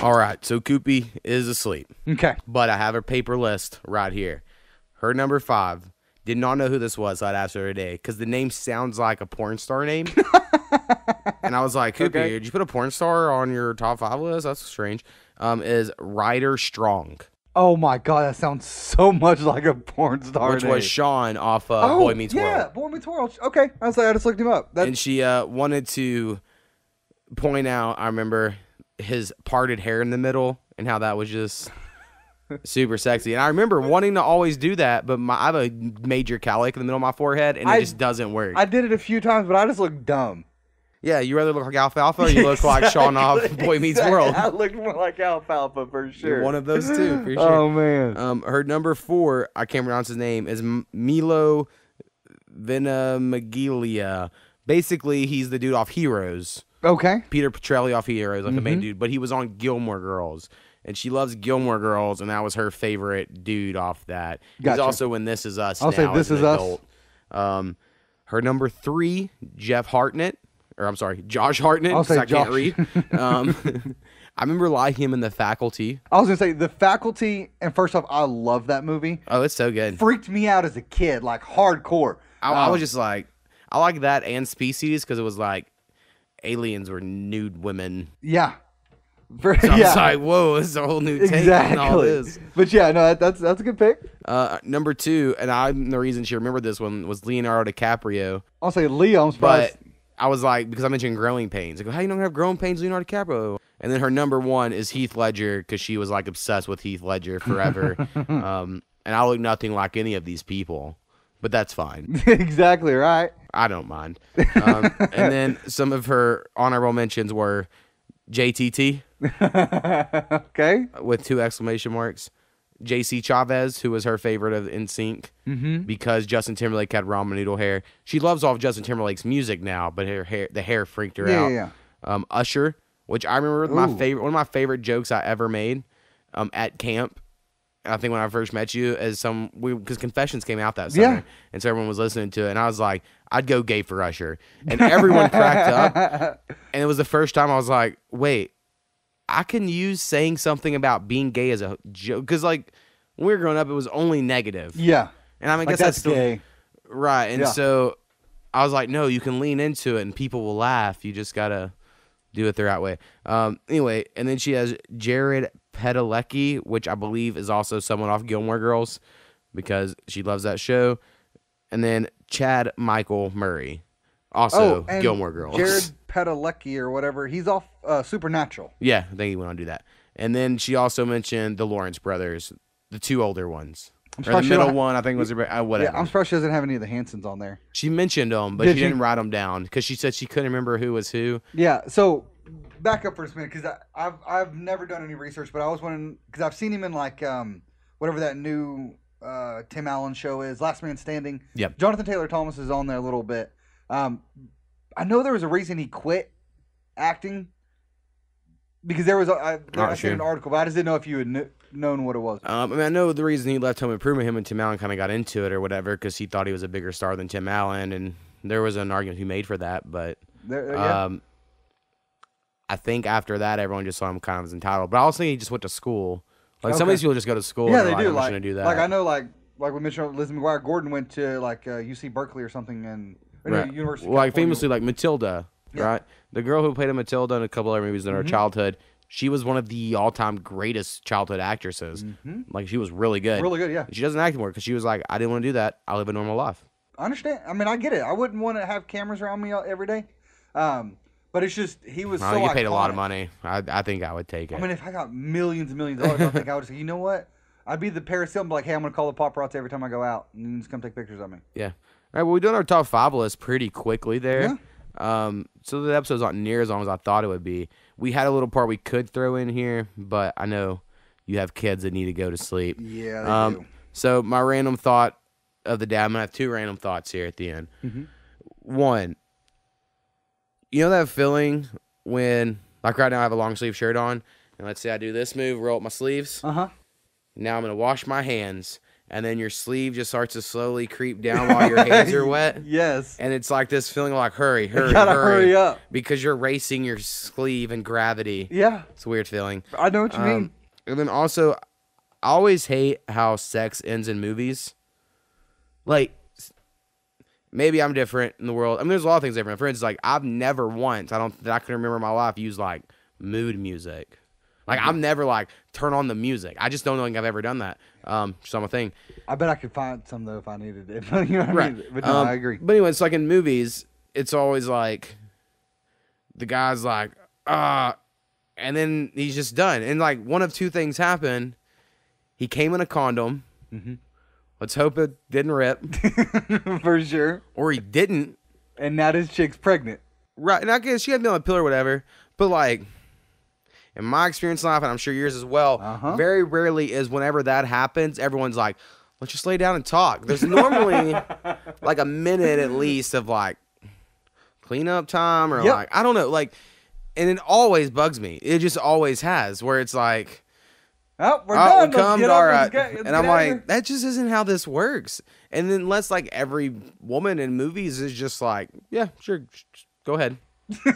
All right, so Koopy is asleep. Okay. But I have her paper list right here. Her number 5. Did not know who this was, so I'd ask her today, because the name sounds like a porn star name. And I was like, Koopy, did you put a porn star on your top 5 list? That's strange. Is Ryder Strong. Oh, my God. That sounds so much like a porn star Which name. was Sean off Boy Meets World. Yeah, Boy Meets World. Okay. I just looked him up. And she wanted to point out, I remember, his parted hair in the middle and how that was just super sexy. And I remember wanting to always do that, but I have a major cowlick in the middle of my forehead, and it just doesn't work. I did it a few times, but I just look dumb. Yeah, you rather look like Alfalfa or you look like Sean off Boy Meets World? I look more like Alfalfa for sure. You're one of those two, for sure. Oh, man. Her number 4, I can't pronounce his name, is Milo Ventimiglia. Basically, he's the dude off Heroes. Okay. Peter Petrelli off Heroes, like the main dude, but he was on Gilmore Girls, and she loves Gilmore Girls, and that was her favorite dude off that. Gotcha. He's also in This Is Us. I'll now say This as Is an Us. adult. Her number 3, Josh Hartnett. I'll 'cause say I Josh. can't read. I remember liking him in The Faculty. I was going to say, The Faculty, and first off, I love that movie. Oh, it's so good. Freaked me out as a kid, like hardcore. I was just like, I like that and Species because it was like aliens were nude women. Yeah. So I was like, whoa, this is a whole new take on all this. But yeah, no, that's a good pick. Number 2, and the reason she remembered this one was Leonardo DiCaprio. I'll say Leo. I'm surprised. But I was like, because I mentioned growing pains. I go, how you don't have growing pains, Leonardo DiCaprio? And then her number 1 is Heath Ledger because she was like obsessed with Heath Ledger forever. And I look nothing like any of these people, but that's fine. Exactly right. I don't mind. And then some of her honorable mentions were JTT. Okay. with 2 exclamation marks. JC Chavez, who was her favorite of NSYNC, because Justin Timberlake had ramen noodle hair. She loves all of Justin Timberlake's music now, but the hair freaked her out. Yeah. Usher, which I remember one of my favorite jokes I ever made at camp. I think when I first met you, because Confessions came out that summer, and so everyone was listening to it, and I was like, I'd go gay for Usher, and everyone cracked up, and it was the first time I was like, wait, I can use saying something about being gay as a joke, because like when we were growing up, it was only negative. Yeah. And I mean, I Like, guess that's gay. Right, and so I was like, no, you can lean into it, and people will laugh. You just gotta do it the right way. Anyway, and then she has Jared Padalecki, which I believe is also someone off Gilmore Girls, because she loves that show. And then Chad Michael Murray, also and Gilmore Girls. Jared Padalecki or whatever. He's off Supernatural. Yeah, I think he went on to do that. And then she also mentioned the Lawrence brothers, the 2 older ones. Or the middle one, I think was whatever. Yeah, I'm surprised she doesn't have any of the Hansons on there. She mentioned them, but she didn't write them down because she said she couldn't remember who was who. Yeah, so back up for a minute, because I've never done any research, but I was wondering, because I've seen him in like whatever that new Tim Allen show is, Last Man Standing. Yep. Jonathan Taylor Thomas is on there a little bit. I know there was a reason he quit acting, because there was I seen an article, but I just didn't know if you had known what it was. I mean, I know the reason he left Home Improvement, him and Tim Allen kind of got into it or whatever, because he thought he was a bigger star than Tim Allen, and there was an argument he made for that, but I think after that, everyone just saw him kind of as entitled. But I also think he just went to school. Like, some of these people just go to school. Yeah, and they do. I'm Like, gonna do that. like I know, like we mentioned, Lizzie McGuire Gordon went to like UC Berkeley or something, and University of like California. famously, like Matilda, right? The girl who played Matilda in a couple other movies in her childhood, she was one of the all-time greatest childhood actresses. Like, she was really good. Really good, yeah. She doesn't act anymore because she was like, I didn't want to do that. I live a normal life. I understand. I mean, I get it. I wouldn't want to have cameras around me every day. But it's just, he was so you paid a lot iconic. of money. I think I would take it. I mean, if I got millions and millions of dollars, I think I would say, you know what? I'd be the Paris Hilton, be like, hey, I'm going to call the paparazzi every time I go out, and just come take pictures of me. Yeah. All right, well, we've done our top 5 list pretty quickly there. So the episode's not near as long as I thought it would be. We had a little part we could throw in here, but I know you have kids that need to go to sleep. Yeah, they do. So my random thought of the day, I'm going to have 2 random thoughts here at the end. One, you know that feeling when, like right now I have a long sleeve shirt on, and let's say I do this move, roll up my sleeves. Now I'm going to wash my hands, and then your sleeve just starts to slowly creep down while your hands are wet. Yes. And it's like this feeling like, hurry, You gotta hurry up. because you're racing your sleeve in gravity. Yeah. It's a weird feeling. I know what you mean. And then also, I always hate how sex ends in movies. Like, maybe I'm different in the world. I mean, there's a lot of things different. For instance, like, I've never once, that I can remember in my life, used, like, mood music. Like, I'm never, like, turn on the music. I just don't think I've ever done that. Just on my thing. I bet I could find some, though, if I needed it. You know what I mean? But no, I agree. But anyway, it's like in movies, it's always like, the guy's like, and then he's just done. And, like, one of 2 things happen. He came in a condom. Let's hope it didn't rip. For sure. Or he didn't. And now this chick's pregnant. Right. And I guess she had to be on a pill or whatever. But, like, in my experience in life, and I'm sure yours as well, very rarely is whenever that happens, everyone's like, let's just lay down and talk. There's normally like a minute at least of like cleanup time or like, I don't know. Like, and it always bugs me. It just always has, where it's like, oh, we're done. Come, let's all let's right. let's And I'm get out like, here. that just isn't how this works. And then unless like every woman in movies is just like, yeah, sure, go ahead.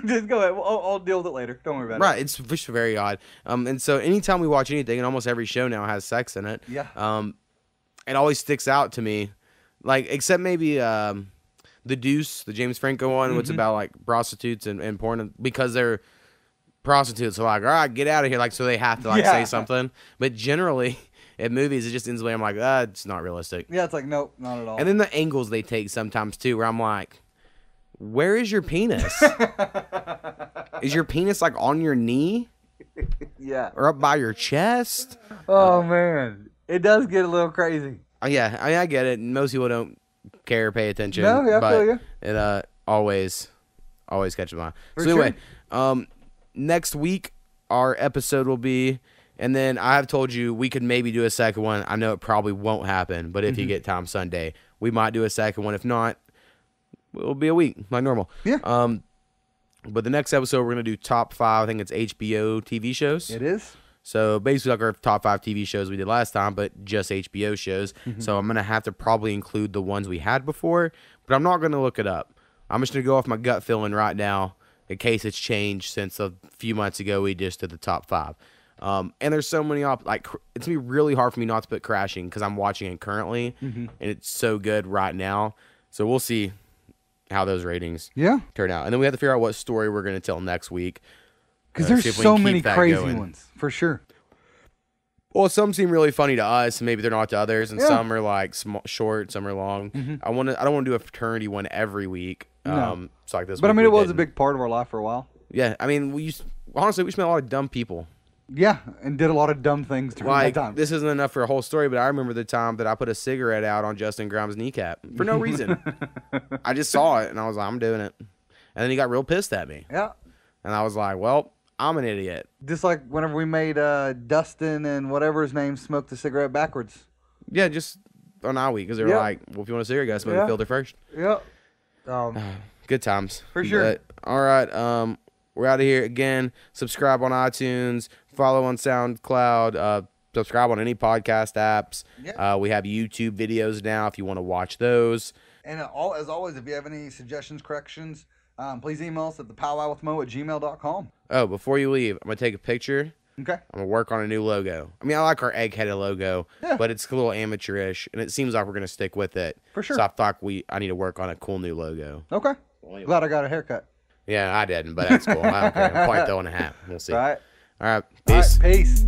Just go ahead. I'll deal with it later. Don't worry about it. Right, it's just very odd. And so anytime we watch anything, and almost every show now has sex in it. Yeah. It always sticks out to me, like except maybe The Deuce, the James Franco one, which is about like prostitutes and porn, because they're prostitutes. So like, all right, get out of here. Like, so they have to like say something. But generally, in movies, it just ends the way I'm like, it's not realistic. Yeah, it's like, nope, not at all. And then the angles they take sometimes too, where I'm like, where is your penis? Is your penis like on your knee? Yeah. Or up by your chest? Oh, man. It does get a little crazy. Yeah, I mean, I get it. Most people don't care or pay attention. No, yeah, I but feel you. It always catches my eye. For So anyway, next week, our episode will be. And then I have told you we could maybe do a second one. I know it probably won't happen, but if you get time Sunday, we might do a second one. If not, it'll be a week like normal. Yeah. But the next episode we're gonna do top 5. I think it's HBO TV shows. It is. So basically like our top 5 TV shows we did last time, but just HBO shows. So I'm gonna have to probably include the ones we had before, but I'm not gonna look it up. I'm just gonna go off my gut feeling right now, in case it's changed since a few months ago we just did the top 5. And there's so many it's gonna be really hard for me not to put Crashing because I'm watching it currently, and it's so good right now. So we'll see how those ratings turn out, and then we have to figure out what story we're gonna tell next week because there's so many crazy ones for sure. Well, some seem really funny to us, and maybe they're not to others, and some are like short, some are long. I don't want to do a fraternity one every week. No. So like this, but I mean, it was a big part of our life for a while. Yeah, I mean, honestly we met a lot of dumb people. Yeah, and did a lot of dumb things during that time. This isn't enough for a whole story, but I remember the time that I put a cigarette out on Justin Grimes' kneecap for no reason. I just saw it, and I was like, I'm doing it. And then he got real pissed at me. Yeah. And I was like, well, I'm an idiot. Just like whenever we made Dustin and whatever his name smoke the cigarette backwards. Yeah, just on our week, because they were like, well, if you want a cigarette, you got to smoke the filter first. Yeah. Good times. For sure. But, all right, we're out of here. Again, subscribe on iTunes, follow on SoundCloud, subscribe on any podcast apps. Yeah. We have YouTube videos now if you want to watch those. And as always, if you have any suggestions, corrections, please email us at thepowwowwithmo@gmail.com. Oh, before you leave, I'm going to take a picture. Okay. I'm going to work on a new logo. I mean, I like our egg-headed logo, but it's a little amateurish, and it seems like we're going to stick with it. For sure. So I thought I need to work on a cool new logo. Okay. Glad I got a haircut. Yeah, I didn't, but that's cool. I don't care. I'm probably throwing a hat. We'll see. All right. All right. Peace. All right, peace.